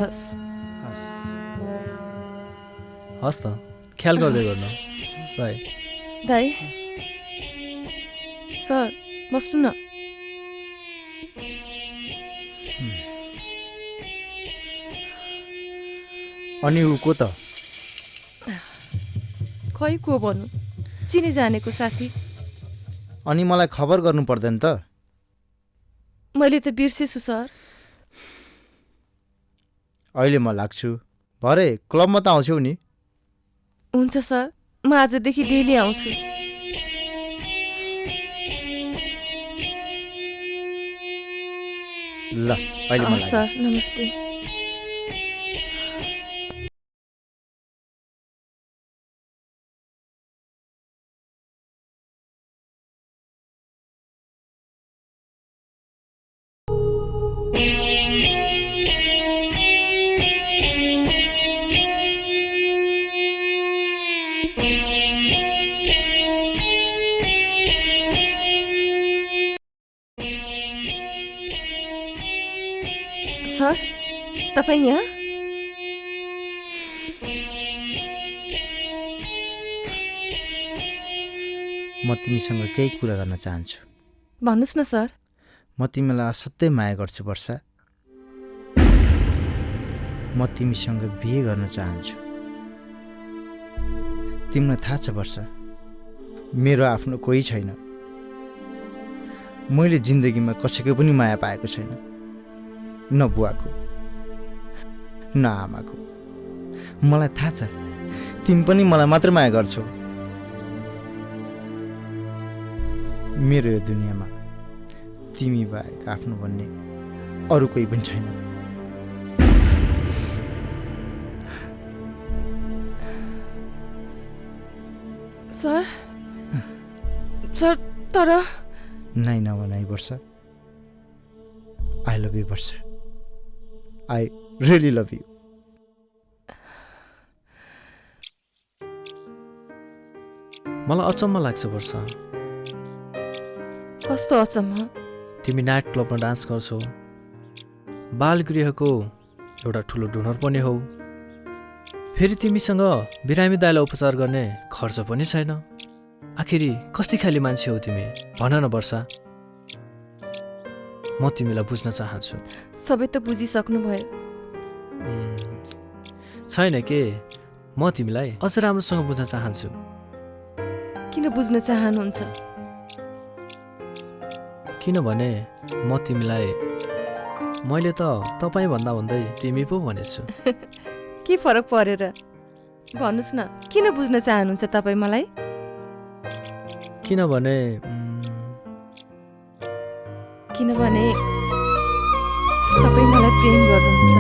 हस् त ख्याल गर्दै गर्नु। बाई दाइ। सर बस्नु न। अनि ऊ को त? खै को भन्नु, चिने जानेको साथी। अनि मलाई खबर गर्नु पर्दैन त? मैले त बिर्सेछु सर। अहिले म लाग्छु, भरे क्लबमा त आउँछौ नि? हुन्छ सर, म आजदेखि डेली आउँछु। ल अहिले म सर नमस्ते। सर तपाईँ यहाँ? म तिमीसँग केही कुरा गर्न चाहन्छु। भन्नुहोस् न सर। म तिमीलाई असाध्यै माया गर्छु वर्षा। म तिमीसँग बिहे गर्न चाहन्छु। तिमीलाई थाहा छ वर्षा, मेरो आफ्नो कोही छैन। मैले जिन्दगीमा कसैको पनि माया पाएको छैन, न बुवाको न आमाको। मलाई थाहा छ तिमी पनि मलाई मात्र माया गर्छौ। मेरो यो दुनियाँमा तिमी बाहेक आफ्नो भन्ने अरू कोही पनि छैन। सर सर तर नाइ नभनाइ Varsha, I love you Varsha, I really love you. मलाई अचम्म लाग्छ वर्षा, कस्तो अचम्म? तिमी नाइट क्लबमा डान्स गर्छौ, बालगृहको एउटा ठुलो डोनर पनि हौ, फेरि तिमीसँग बिरामी दाइलाई उपचार गर्ने खर्च पनि छैन। आखिरी कस्ती खाली मान्छे हो तिमी, भन न वर्षा। म तिमीलाई बुझ्न चाहन्छु। सबै त बुझिसक्नुभयो। छैन के, म तिमीलाई अझ राम्रोसँग बुझ्न चाहन्छु। किन बुझ्न चाहनुहुन्छ? किनभने म तिमीलाई मैले त तपाईँ भन्दा भन्दै तिमी पो भनेछु। के फरक परेर? भन्नुहोस् न, किन बुझ्न चाहनुहुन्छ तपाईँ मलाई? किनभने तपाईँ मलाई प्रेम गर्नुहुन्छ।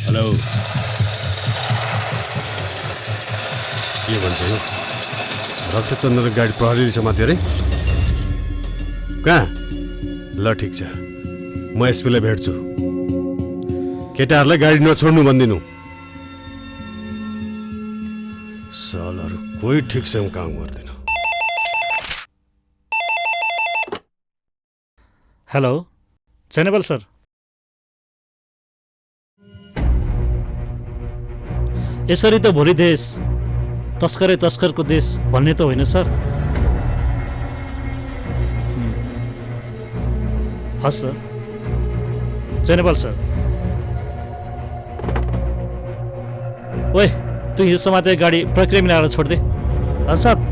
हेलो, के भन्छ यो? रक्तचन्द्र गाडी प्रहरीले समात्यो अरे? कहाँ? ल ठिक छ, म एसपीलाई भेट्छु। केटाहरूलाई गाडी नछोड्नु भनिदिनु। सालहरू कोही ठिकसँग काम गर्दैन। हेलो चैनेबल सर, यसरी त भोलि देश तस्करै तस्करको देश भन्ने त होइन सर। हस् सर, चैनेबल सर। ओए, तू हिजो समातेको गाडी प्रक्रिया मिलाएर छोड्दे। हस् सर।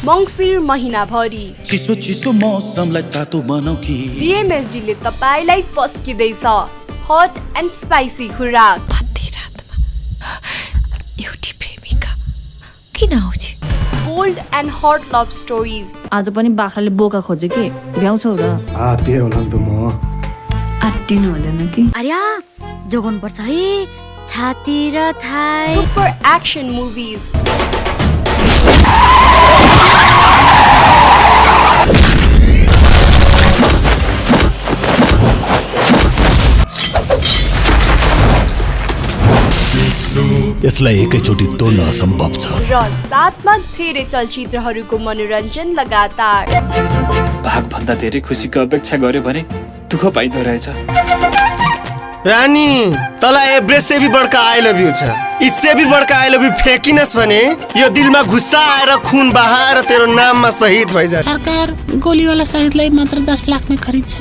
मङ्सिर महिनाभरि चिसो चिसो मौसमलाई तातो बनाऊ कि बीएमएसडीले तपाईलाई पस्किँदैछ हट एन्ड स्पाइसी खुराक। एउटी प्रेमिका किन आउँछ? Bold and hot love stories. आज पनि बाख्राले बोका खोज्यो कि भ्याउँछौ र? त्यही होला नि त म। आत्तिनु हुँदैन कि? अरे जोगाउनु पर्छ है, छाती र थाई। Super action movies. यसलाई एकैचोटि तोड्न असम्भव छ र साथमा धेरै चलचित्रहरूको मनोरञ्जन लगातार। भागभन्दा धेरै खुसीको अपेक्षा गर्यो भने दुःख पाइँदो रहेछ। रानी, तँलाई एभरेस्ट से भी बड़का आई लव यू छ। इससे भी बड़का आई लव यू फेकिनस् भने यो दिलमा गुस्सा आएर खून बहाएर तेरो नाममा शहीद भइजा। सरकार गोलीवाला शहीदलाई मात्र 10 लाखमा खरिद्छ,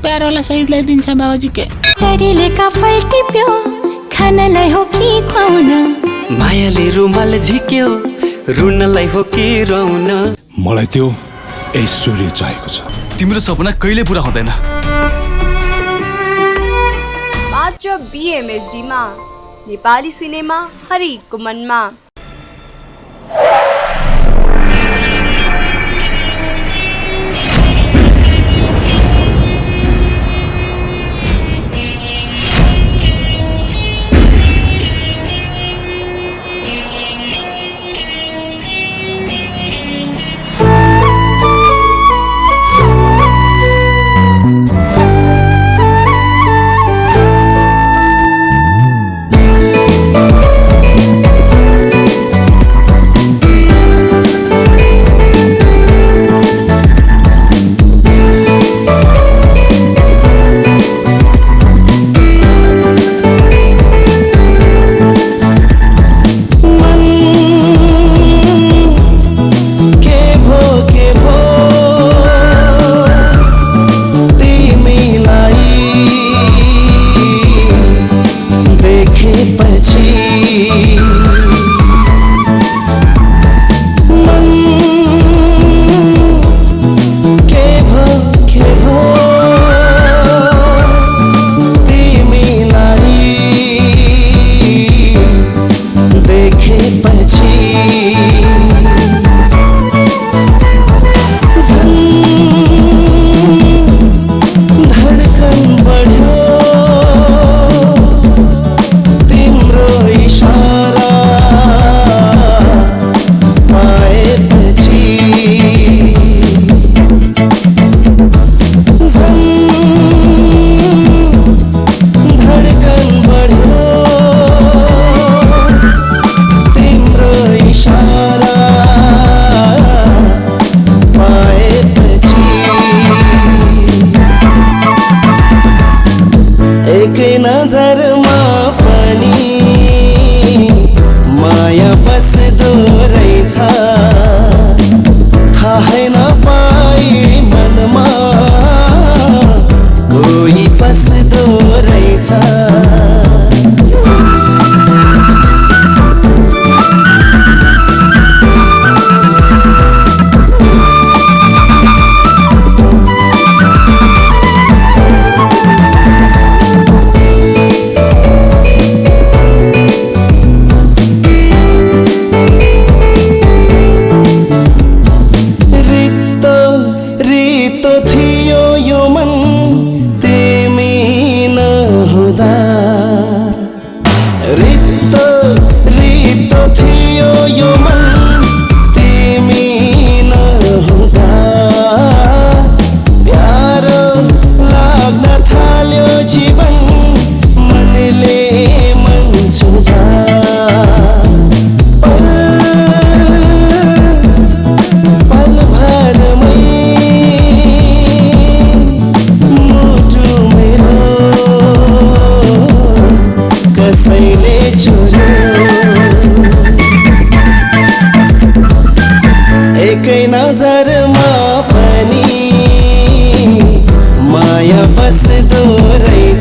प्यारवाला शहीदलाई दिन्छ बाबाजी के। चरीले काफल टिप्यो, खानलाई हो कि खुवाउन? मायाले रुमाल झिक्यो, रुनलाई हो कि रुन? मलाई त्यो ऐश्वर्य चाहिएको छ। तिम्रो सपना कहिले पूरा हुँदैन। मात्र बीएमएसडीमा नेपाली सिनेमा हरेकको मनमा।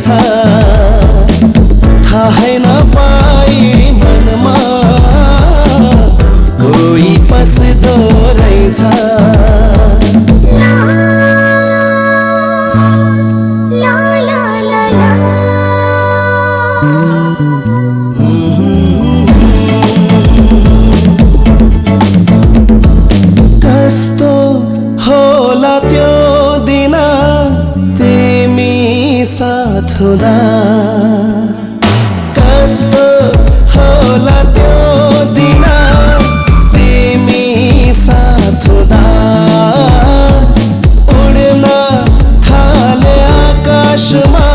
रहेछ थाहै नपाई मनमा कोही पस्दो रहेछ कस्तो होला त्यो दिन तिमी साथ हुँदा कस्तो होला त्यो दिन तिमी साथ हुँदा उड्न थाले आकाशमा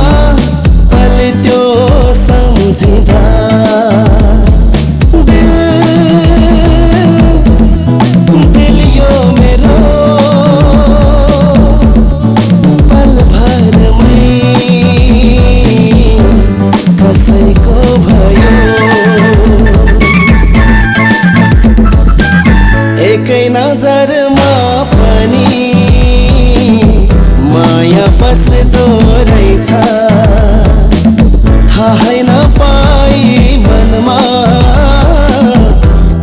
पल्ट्यो सम्झिँदा दिल यो मेरो पल भरमै कसैको भयो एकै नजरमा पनि माया पस्दो रहेछ थाहै नपाई मनमा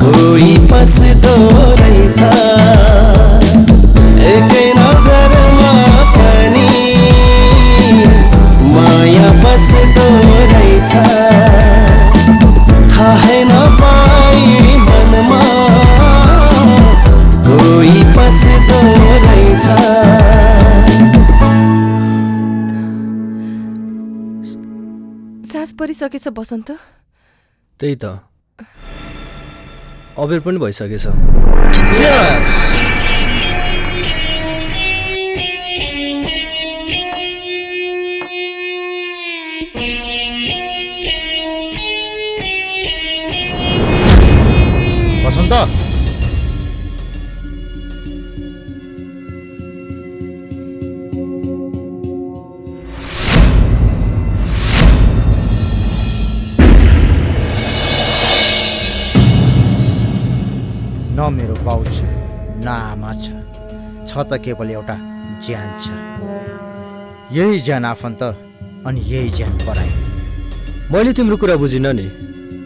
कोही पस्दो रहेछ एकै नजरमा पनि माया पस्दो रहेछ थाहै नपाई मनमा कोही पस्दो रहेछ सास परिसकेछ बसन्त त्यही त अबेर पनि भइसकेछ बसन्त न मेरो बाउ छ न आमा छ त केवल एउटा ज्यान छ यही ज्यान आफन्त अनि यही ज्यान पराई मैले तिम्रो कुरा बुझिनँ नि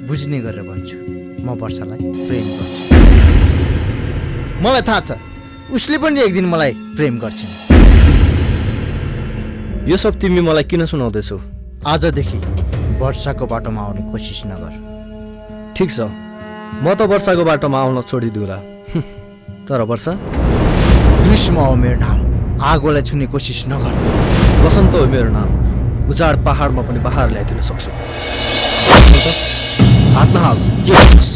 बुझ्ने गरेर भन्छु म वर्षालाई प्रेम गर्छु मलाई थाहा छ उसले पनि एक दिन मलाई प्रेम गर्छ यो सब तिमी मलाई किन सुनाउँदैछौ आजदेखि वर्षाको बाटोमा आउने कोसिस नगर ठिक छ म त वर्षाको बाटोमा आउन छोडिदिउँला तर वर्षा ग्रीष्म हो मेरो नाम आगोलाई छुने कोसिस नगर बसन्त हो मेरो नाम उजाड पहाडमा पनि बहार ल्याइदिन सक्छु हात नहाल के गर्छस्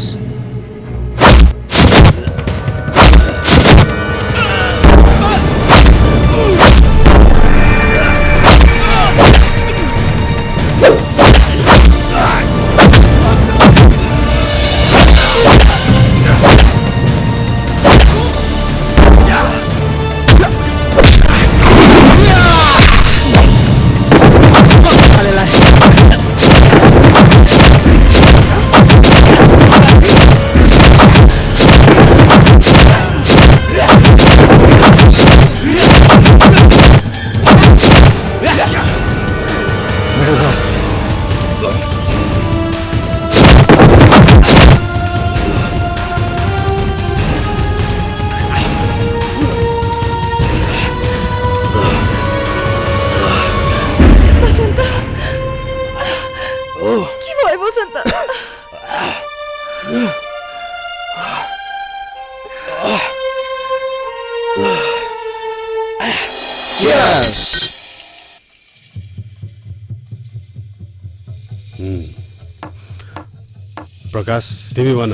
प्रकाश तिमी भन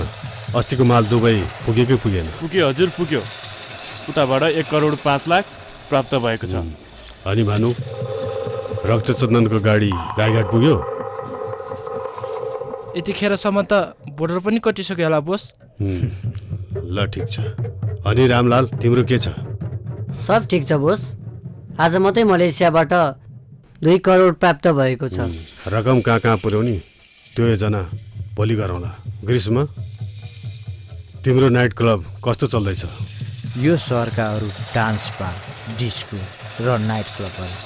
अस्तिको माल दुबई पुग्यो कि पुगेन पुग्यो हजुर पुग्यो उताबाट 1,05,00,000 प्राप्त भएको छ अनि भानु रक्तचन्दनको गाडी रायघाट पुग्यो यतिखेरसम्म त बोर्डर पनि कटिसक्यो होला बोस ल ठिक छ अनि रामलाल तिम्रो के छ सब ठिक छ बोस आज मात्रै मलेसियाबाट 2 करोड प्राप्त भएको छ रकम कहाँ पुर्याउने त्यो योजना भोलि गरौँला ग्रीष्म तिम्रो नाइट क्लब कस्तो चल्दैछ यो सहरका अरू डान्स बार डिस्को र नाइट क्लबहरू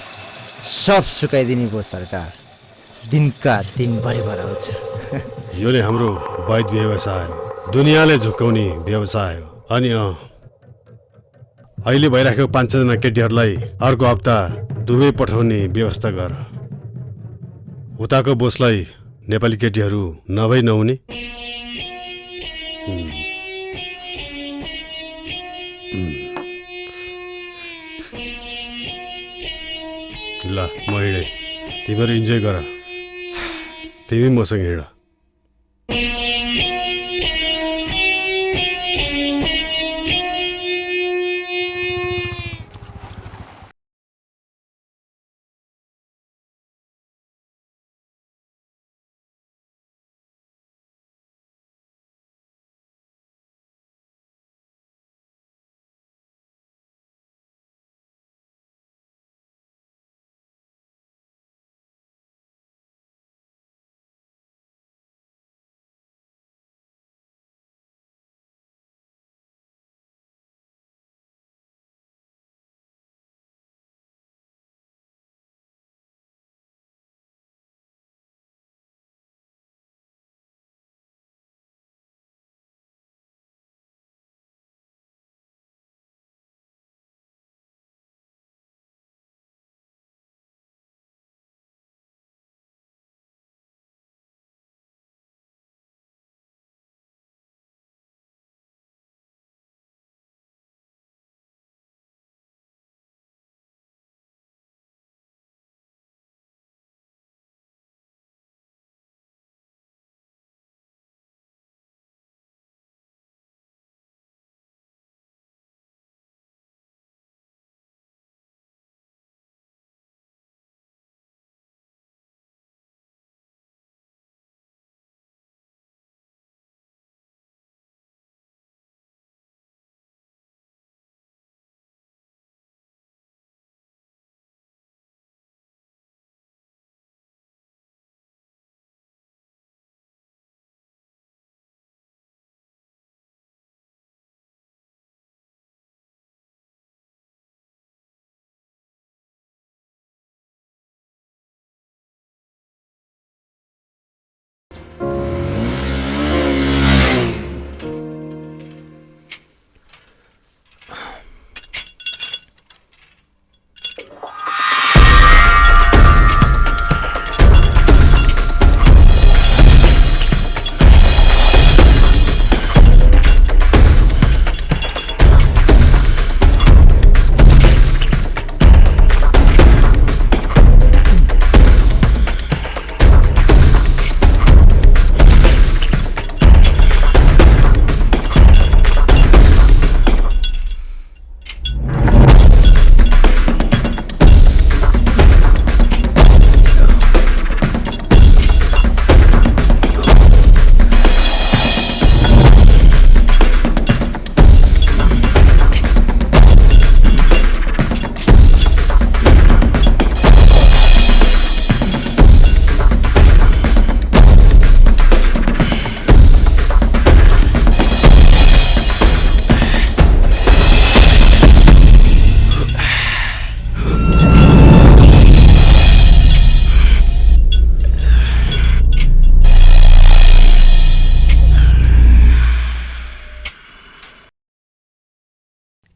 सब सुकाइदिने भयो सरकार। दिनका दिन भरिभर आउँछ। यो नै हाम्रो वैध व्यवसाय, दुनियाँले झुक्काउने व्यवसाय हो। अनि अहिले भइराखेको 5 जना केटीहरूलाई अर्को हप्ता दुबई पठाउने व्यवस्था गर। उताको बोसलाई नेपाली केटीहरू नभई नहुने। ल म हिँडेँ, तिमीहरू इन्जोय गर। तिमी मसँग हिँड।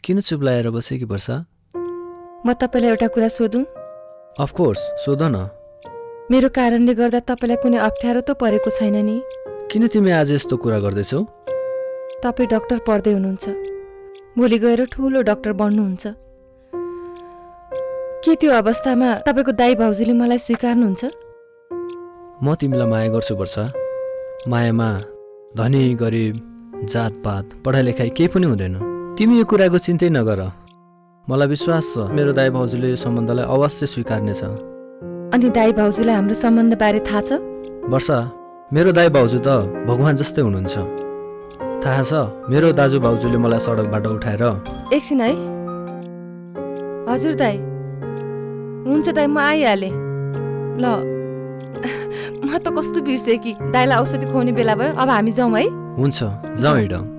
किन चुप लागेर बसे कि वर्षा? म तपाईँलाई एउटा कुरा सोधौँ? अफकोर्स, सोध न। मेरो कारणले गर्दा तपाईँलाई कुनै अप्ठ्यारो त परेको छैन नि? किन तिमी आज यस्तो कुरा गर्दैछौ? तपाईँ डाक्टर पढ्दै हुनुहुन्छ, भोलि गएर ठुलो डाक्टर बन्नुहुन्छ। के त्यो अवस्थामा तपाईँको दाइ भाउजूले मलाई स्वीकार्नुहुन्छ? म तिमीलाई माया गर्छु वर्षा। मायामा धनी गरिब जातपात पढाइ लेखाइ केही पनि हुँदैन। तिमी यो कुराको चिन्तै नगर। मलाई विश्वास छ मेरो दाइ भाउजूले यो सम्बन्धलाई अवश्य स्वीकार्नेछ। अनि दाइ भाउजूलाई हाम्रो सम्बन्ध बारे थाहा छ? वर्षा, मेरो दाइ भाउजू त भगवान जस्तै हुनुहुन्छ। थाहा छ, मेरो दाजु भाउजूले मलाई सडकबाट उठाएर एकछिन है। हजुर दाइ, हुन्छ दाइ, म आइहालेँ। ल म त कस्तो बिर्सेँ कि दाइलाई औषधि खुवाउने बेला भयो। अब हामी जाउँ है? हुन्छ, जाउँ हिँडौँ।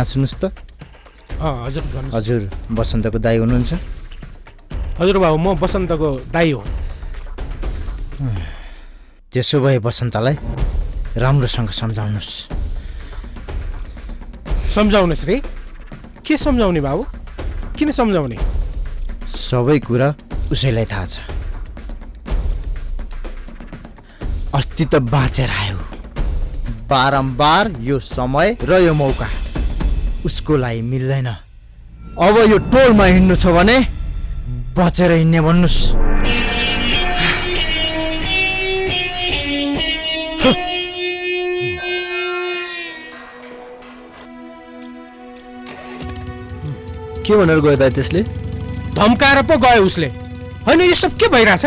यहाँ सुन्नुहोस् त। हजुर भन्नुहोस्। हजुर बसन्तको दाइ हुनुहुन्छ? हजुर बाबु म बसन्तको दाइ हो। त्यसो भए बसन्तलाई राम्रोसँग सम्झाउनुहोस्। सम्झाउनुहोस् रे? के सम्झाउने बाबु? किन सम्झाउने? सबै कुरा उसैलाई थाहा छ। अस्ति त बाँचेर आयो, बारम्बार यो समय र यो मौका उसको लागि मिल्दैन। अब यो टोलमा हिँड्नु छ भने बचेर हिँड्ने भन्नुहोस्। के भनेर गयो दाइ त्यसले? धम्काएर पो गयो उसले। होइन यो सब के भइरहेछ?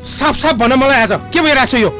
साफ साफ भन मलाई आज के भइरहेछ यो?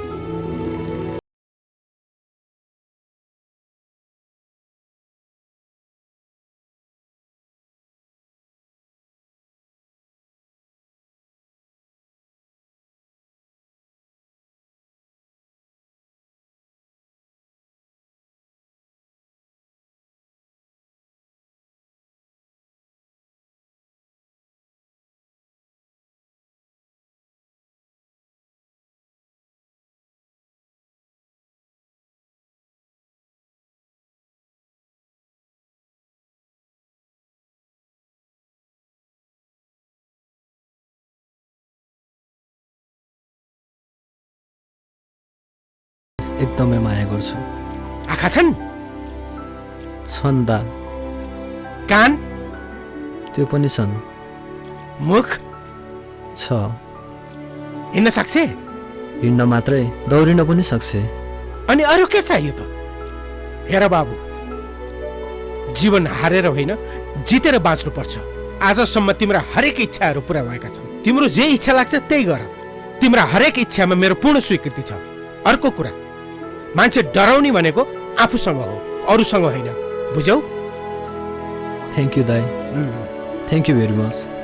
एकदमै माया गर्छु। आँखा छन्? छन् दा। कान? त्यो पनि छन्। मुख? छ। हिँड्न सक्छ? हिँड्न मात्रै, दौडिन पनि सक्छ। अनि अरू के चाहियो त? हेर बाबु, जीवन हारेर होइन जितेर बाँच्नुपर्छ। आजसम्म तिम्रा हरेक इच्छाहरू पुरा भएका छन्। तिम्रो जे इच्छा लाग्छ त्यही गर। तिम्रा हरेक इच्छामा मेरो पूर्ण स्वीकृति छ। अर्को कुरा, मान्छे डराउने भनेको आफूसँग हो, अरूसँग होइन। बुझ्यौ? थ्याङ्क यू दाइ। Thank you very much.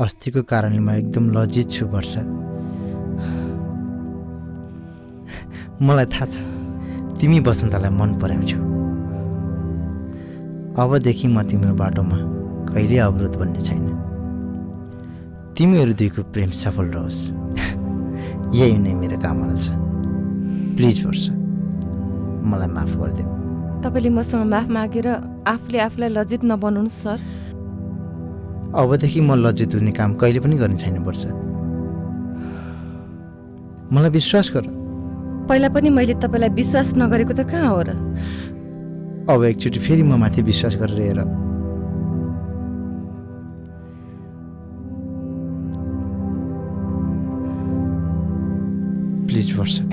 अस्तिको कारणले म एकदम लज्जित छु वर्षा। मलाई थाहा छ तिमी बसन्तलाई मन पराउँछौ। अबदेखि म तिम्रो बाटोमा कहिले अवरोध बन्ने छैन। तिमीहरू दुईको प्रेम सफल रहोस्, यही नै मेरो कामना छ। प्लिज वर्षा, मलाई माफ गरिदेऊ। तपाईँले मसँग माफ मागेर आफूले आफूलाई लज्जित नबनाउनुहोस् सर। अबदेखि म लज्जित हुने काम कहिले पनि गर्ने छैन वर्षा। मलाई विश्वास गर। पहिला पनि मैले तपाईँलाई विश्वास नगरेको त कहाँ हो र? अब एकचोटि फेरि म माथि विश्वास गरेर हेर। प्लिज वर्षा,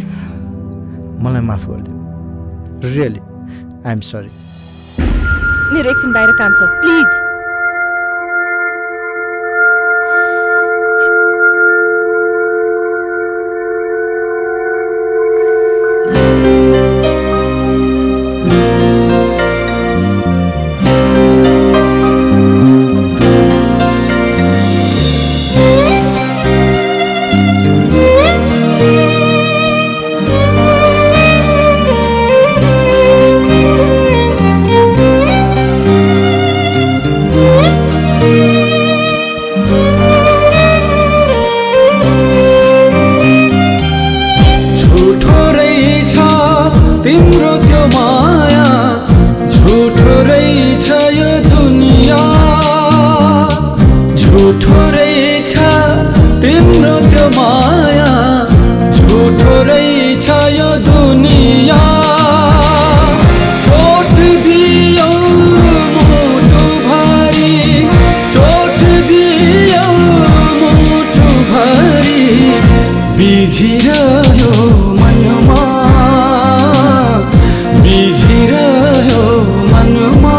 मलाई माफ गरिदेऊ। Really I am sorry. मेरो एकछिन बाहिर काम छ, प्लिज। बिझिरह्यो मनमा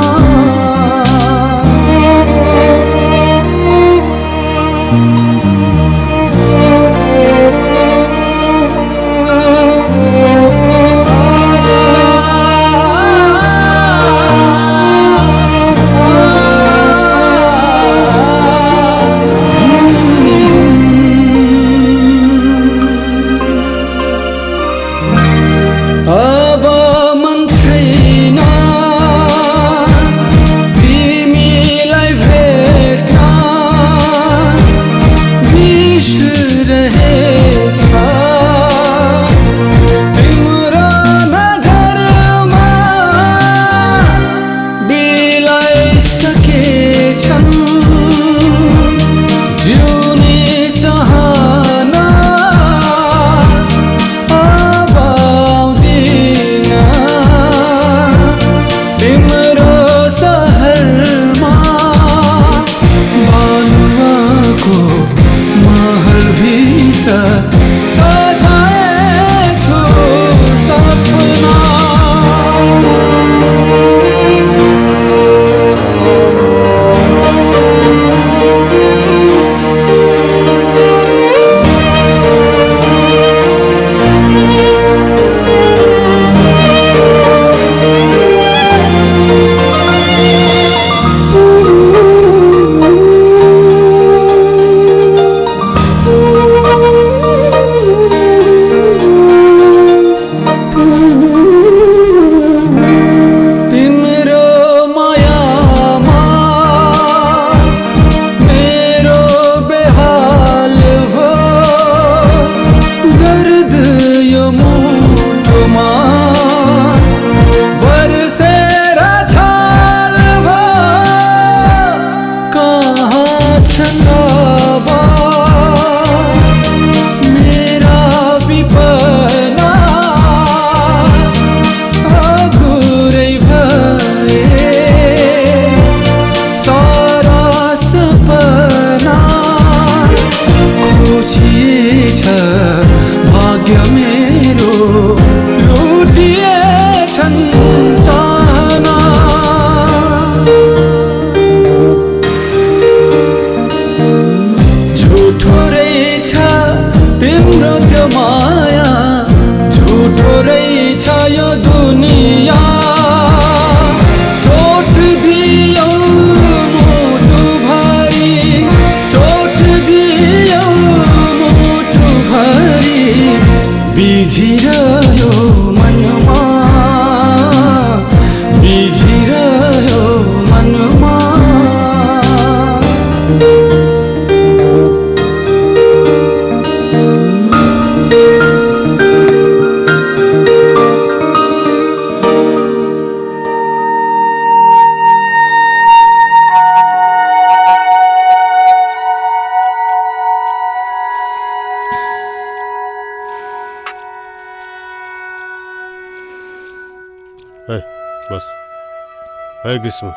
है ग्रीष्म,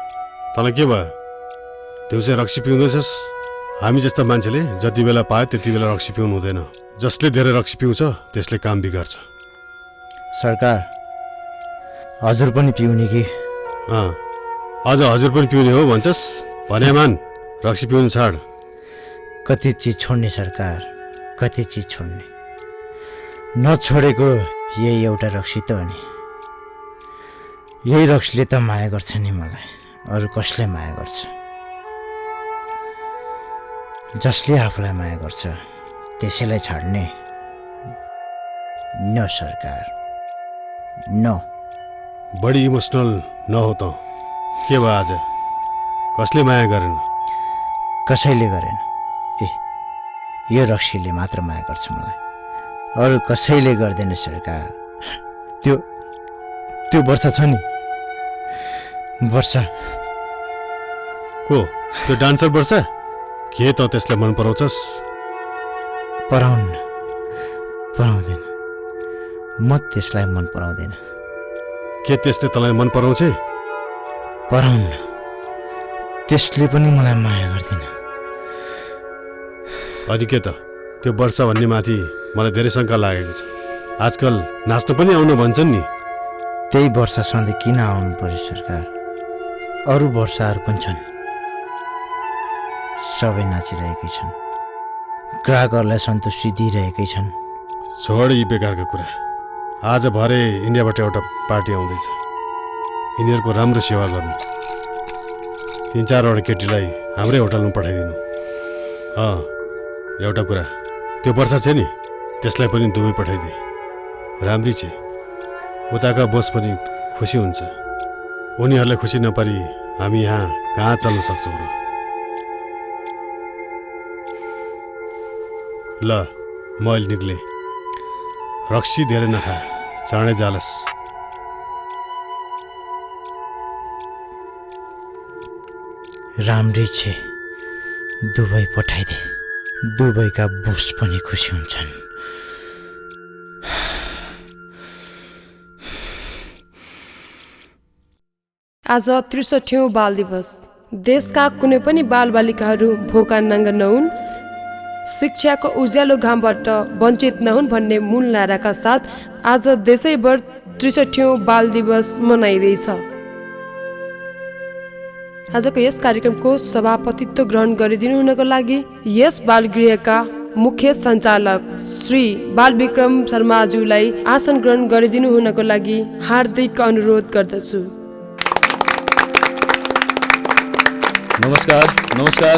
तँलाई के भयो? दिउँसै रक्सी पिउँदैछस्? हामी जस्ता मान्छेले जति बेला पायो त्यति बेला रक्सी पिउनु हुँदैन। जसले धेरै रक्सी पिउँछ त्यसले काम बिगार्छ। सरकार, हजुर पनि पिउने कि? अझ हजुर पनि पिउने हो भन्छस्? भने मान, रक्सी पिउनु छाड। कति चिज छोड्ने सरकार, कति चिज छोड्ने। नछोडेको यही एउटा रक्सी त हो नि। यही रक्सीले त माया गर्छ नि मलाई, अरू कसले माया गर्छ? जसले आफूलाई माया गर्छ त्यसैलाई छाड्ने? न सरकार, न। बढी इमोसनल नहो त। के भयो आज? कसले माया गरेन? कसैले गरेन। ए, यो रक्सीले मात्र माया गर्छ मलाई, अरू कसैले गर्दैन सरकार। त्यो वर्षा छ नि, वर्षा। को? त्यो डान्सर वर्षा? के त त्यसलाई मन पराउँछस्? पराउँदैन। म त्यसलाई मन पराउँदैन। के त्यसले तँलाई मन पराउँछ? पराउन। त्यसले पनि मलाई माया गर्दैन। अनि के त? त्यो वर्षा भन्ने माथि मलाई धेरै शङ्का लागेको छ। आजकल नाच्न पनि आउनु भन्छन् नि। त्यही वर्षा सधैँ किन आउनु पर्यो सरकार? अरू वर्षाहरू पनि छन्, सबै नाचिरहेकै छन्, ग्राहकहरूलाई सन्तुष्टि दिइरहेकै छन्। छोड यी बेकारको कुरा। आज भरे इन्डियाबाट एउटा पार्टी आउँदैछ। यिनीहरूको राम्रो सेवा गर्नु। 3-4वटा केटीलाई हाम्रै होटलमा पठाइदिनु। एउटा कुरा, त्यो वर्षा छ नि, त्यसलाई पनि दुबई पठाइदिए। राम्री छ। उताका बोस पनि खुसी हुन्छ। उनीहरूलाई खुसी नपारी हामी यहाँ कहाँ चल्न सक्छौँ र? ल, म अहिले निक्लेँ। रक्सी धेरै नखा, चाँडै जालस। राम्री छे, दुबई पठाइदे। दुबईका बोस पनि खुसी हुन्छन्। आज 63औं बाल दिवस। देशका कुनै पनि बालबालिकाहरू भोका नाङ्गा नहुन्, शिक्षाको उज्यालो घामबाट वञ्चित नहुन् भन्ने मूल नाराका साथ आज देशैभर 63औं बाल दिवस मनाइँदैछ। आजको यस कार्यक्रमको सभापतित्व ग्रहण गरिदिनु हुनको लागि यस बालगृहका मुख्य सञ्चालक श्री बालविक्रम शर्माज्यूलाई आसन ग्रहण गरिदिनु हुनको लागि हार्दिक अनुरोध गर्दछु। नमस्कार। नमस्कार।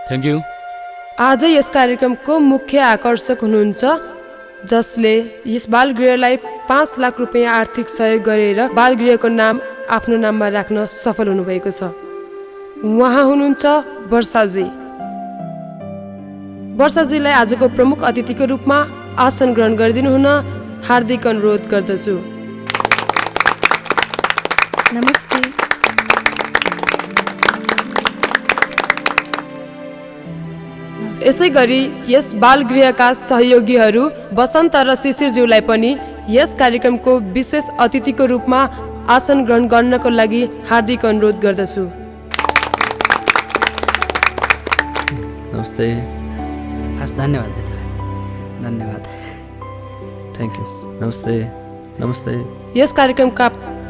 Thank you. आज यस कार्यक्रमको मुख्य आकर्षक हुनुहुन्छ, जसले यस बालगृहलाई 5 लाख रुपियाँ आर्थिक सहयोग गरेर बालगृहको नाम आफ्नो नाममा राख्न सफल हुनुभएको छ। उहाँ हुनुहुन्छ वर्षाजी। वर्षाजीलाई आजको प्रमुख अतिथिको रूपमा आसन ग्रहण गरिदिनु हुन हार्दिक अनुरोध गर्दछु। नमस्ते। यसै गरी यस बालगृहका सहयोगीहरू बसन्त र शिशिरज्यूलाई पनि यस कार्यक्रमको विशेष अतिथिको रूपमा आसन ग्रहण गर्नको लागि हार्दिक अनुरोध गर्दछु। नमस्ते। हस्, धन्यवाद। Thank you. नमस्ते। नमस्ते। यस कार्यक्रमका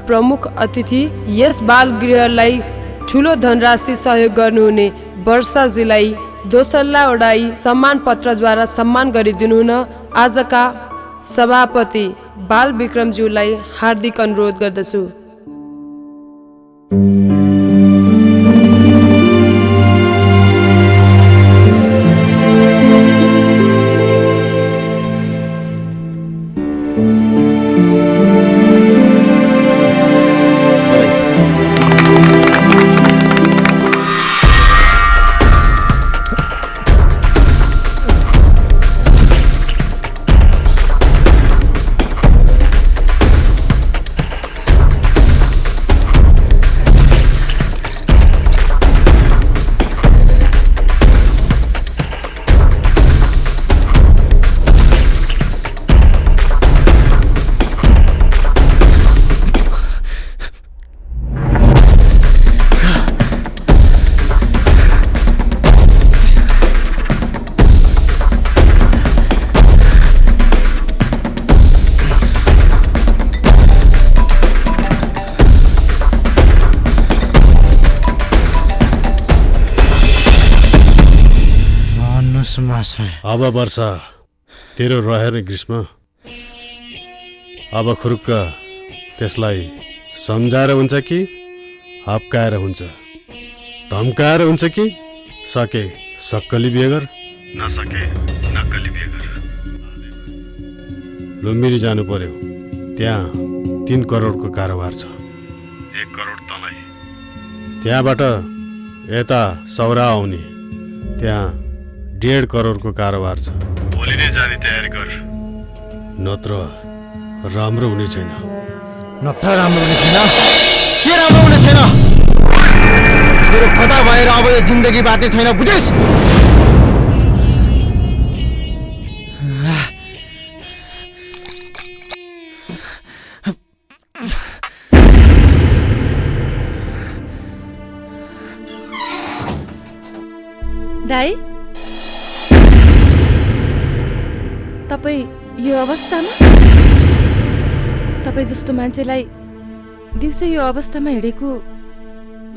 प्रमुख अतिथि यस बालगृहलाई ठुलो धनराशि सहयोग गर्नुहुने वर्षाजीलाई दोसल्ला ओडाई सम्मान पत्रद्वारा सम्मान गरिदिनु हुन आजका सभापति बालविक्रमज्यूलाई हार्दिक अनुरोध गर्दछु। यस महाशय। अब वर्षा तेरो रह्यो नि ग्रीष्म। अब खुरुक्क त्यसलाई सम्झाएर हुन्छ कि हप्काएर हुन्छ, धम्काएर हुन्छ कि सके सक्कली बिहे गर, नसके नक्कली बिहे गर। लुम्बिनी जानु पर्यो, त्यहाँ 3 करोडको कारोबार छ। 1 करोड तँलाई, त्यहाँबाट यता सौरा आउने, त्यहाँ 1.5 करोडको कारोबार छ। भोलि नै जाने तयारी गर, नत्र राम्रो हुने छैन। नत्र राम्रो हुने छैन? के राम्रो हुने छैन? मेरो खदा भएर अब यो जिन्दगी बाँच्ने छैन, बुझेस्? दाइ, तपाईँ यो अवस्थामा? तपाईँ जस्तो मान्छेलाई दिउँसो यो अवस्थामा हिँडेको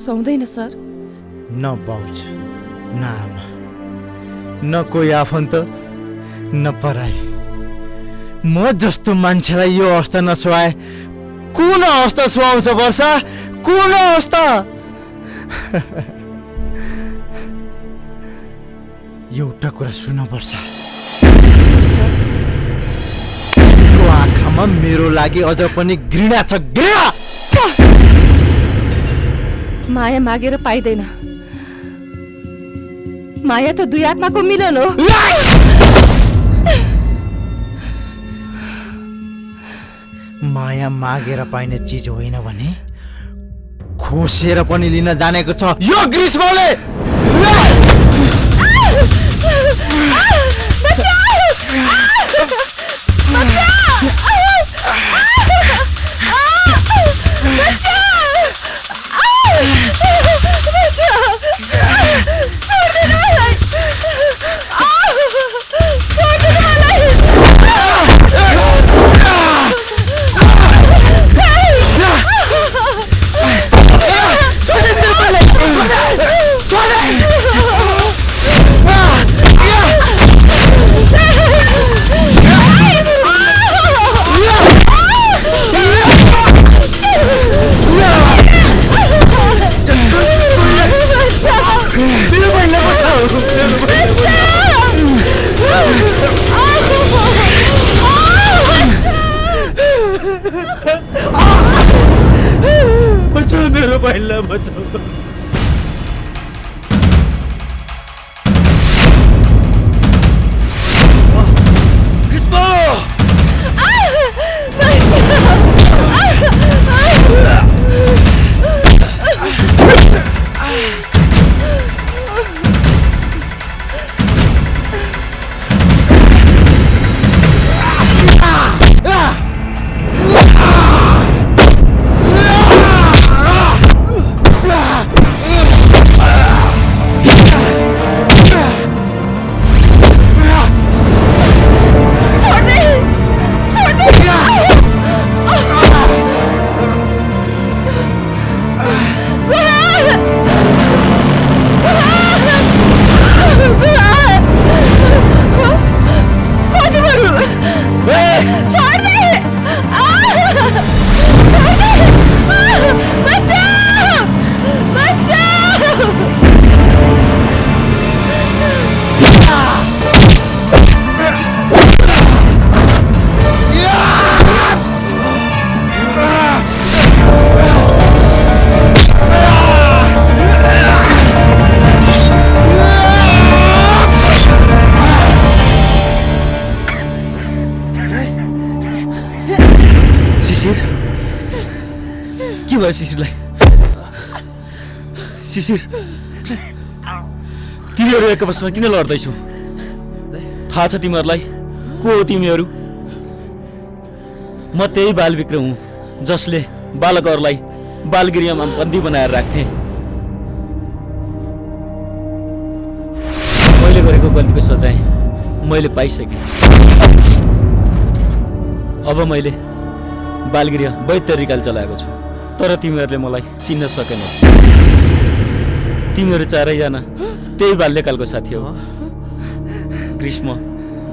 सुहाउँदैन सर। न बाउच, न आमा, न कोही आफन्त, न पराई। म जस्तो मान्छेलाई यो अवस्था नसुहाए कुन अवस्था सुहाउँछ वर्षा? कुन अवस्था? एउटा कुरा सुन वर्षा, तिम्रो आँखामा मेरो लागि अझ पनि घृणा छ, घृणा। माया मागेर पाइँदैन, माया त 2 आत्माको मिलन हो। माया मागेर पाइने चिज होइन भने खोसेर पनि लिन जानेको छ यो ग्रीष्मले। बचाओ मेरो भाइलाई, बचाओ। शिशिरलाई, शिशिर तिमीहरू एक आपसमा किन लड्दैछौ? थाहा छ तिमीहरूलाई को हो तिमीहरू? म त्यही बाल विक्रम हुँ जसले बालकहरूलाई बालगृहमा बन्दी बनाएर राख्थे। मैले गरेको गल्तीको सजाय मैले पाइसकेँ। अब मैले बालगृह वैध तरिकाले चलाएको छु, तर तिमीहरूले मलाई चिन्न सकेन। तिमीहरू 4जना त्यही बाल्यकालको साथी हो। ग्रीष्म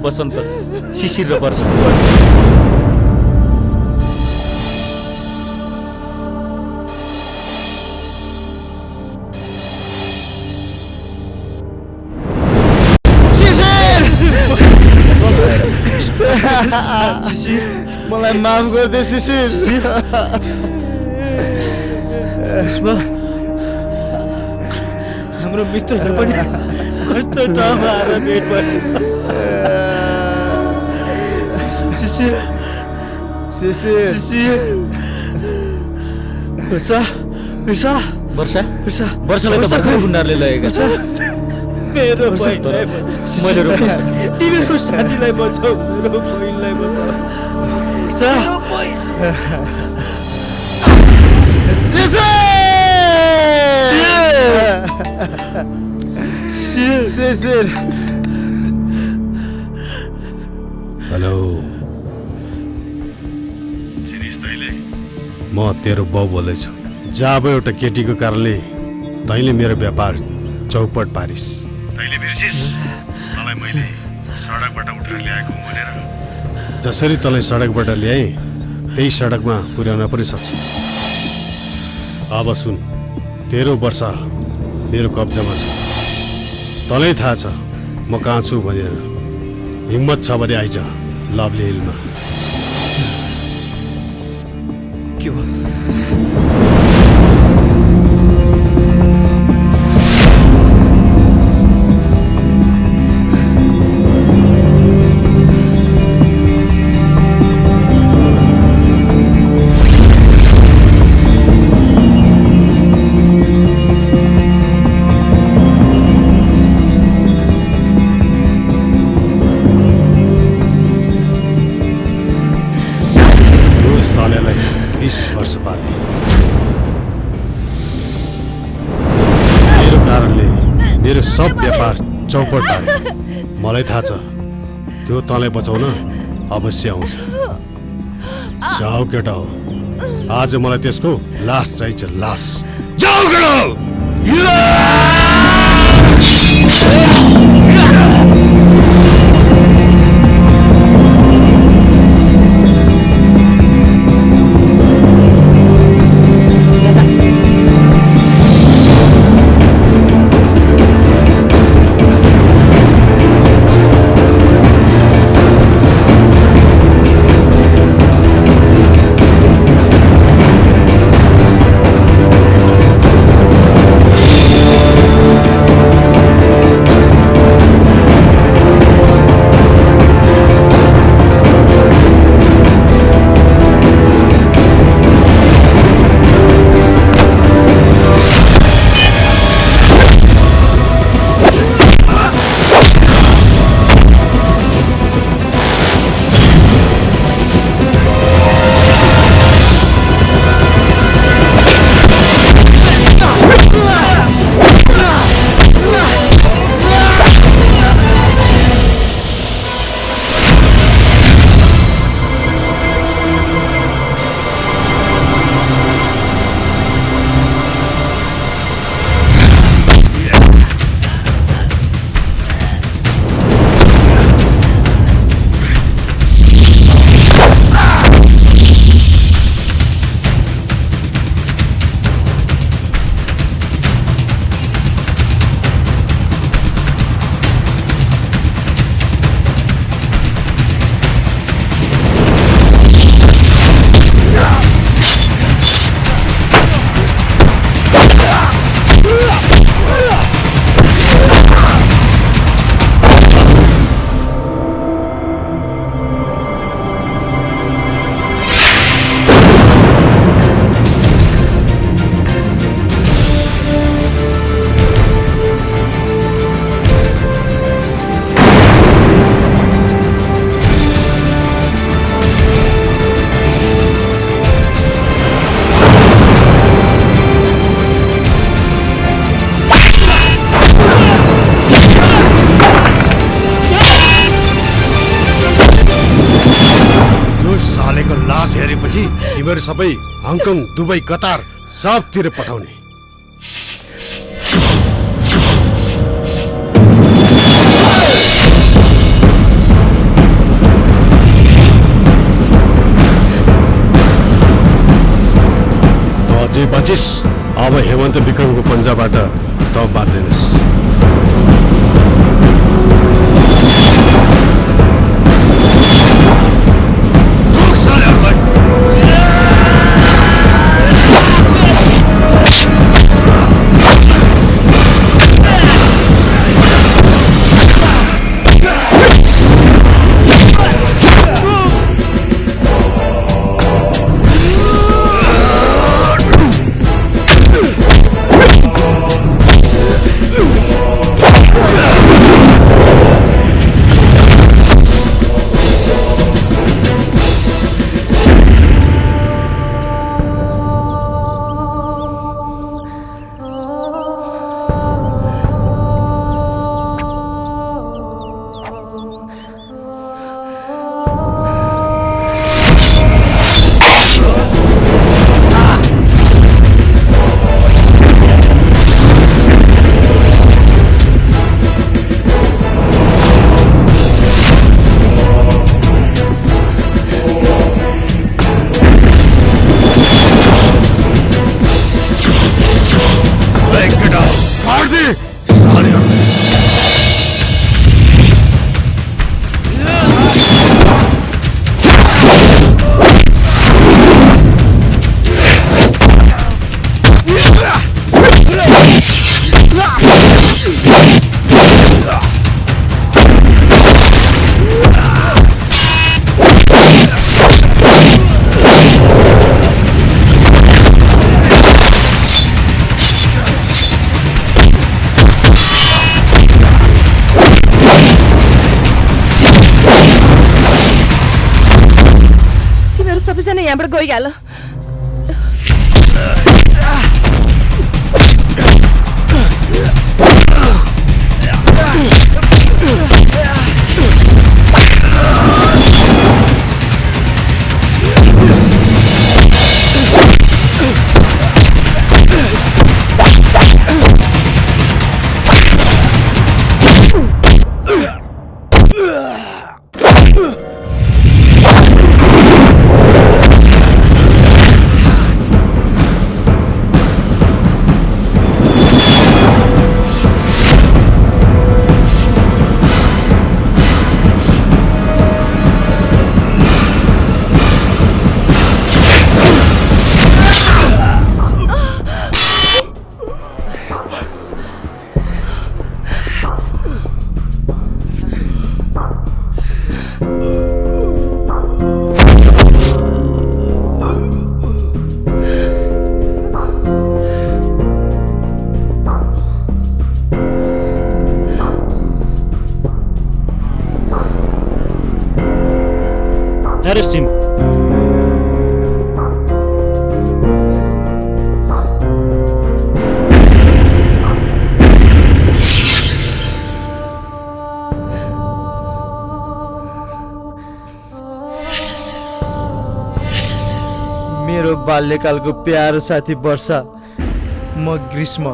वसन्त शिशिर र वर्षा शिशिर मलाई माफ गरिदे शिशिर हाम्रो मित्रहरू पनि कस्तो ठाउँमा आएर भेट भयो शिशिर शिशिर शिशिर वर्षा वर्षा वर्षा वर्षा वर्षालाई त भर्खर गुन्डाहरूले लगेका छन् मेरो मैले मैले रोक्न सकेँ तिमीहरूको साथीलाई बचाऊ मेरो बहिनीलाई बचाऊ शिशिर हेलो म तेरो बाउ बोल्दैछु जब एउटा केटीको कारणले तैँले मेरो व्यापार चौपट पारिस तैँले बिर्सिस तँलाई मैले सडकबाट उठाएर ल्याएको भनेर जसरी तँलाई सडकबाट ल्याएँ त्यही सडकमा पुर्याउन पनि सक्छु अब सुन तेरो वर्षा मेरो कब्जामा छ तँलाई थाहा छ म कहाँ छु भनेर हिम्मत छ भने आइज लभली हिलमा के भयो सालेलाई 20 वर्ष पाले मेरो कारणले मेरो सब व्यापार चौपट पारे मलाई थाहा छ त्यो तँलाई बचाउन अवश्य आउँछ जाऊ केटा हो आज मलाई त्यसको लास चाहिन्छ लास जाऊ केटा हो तिमीहरू सबै हङकङ दुबई कतार सबतिर पठाउने अझै बचिस अब हेमन्त विक्रमको पन्जाबाट त बाँध्दैनस्। यहाँबाट गइहाल। Arrest him. मेरो बाल्यकालको प्यारो साथी वर्षा, म ग्रीष्म।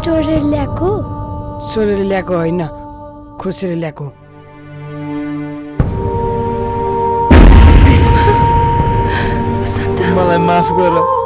चोरेर ल्याएको? चोरेर ल्याएको होइन, खोसेर ल्याएको। मलाई माफ गर।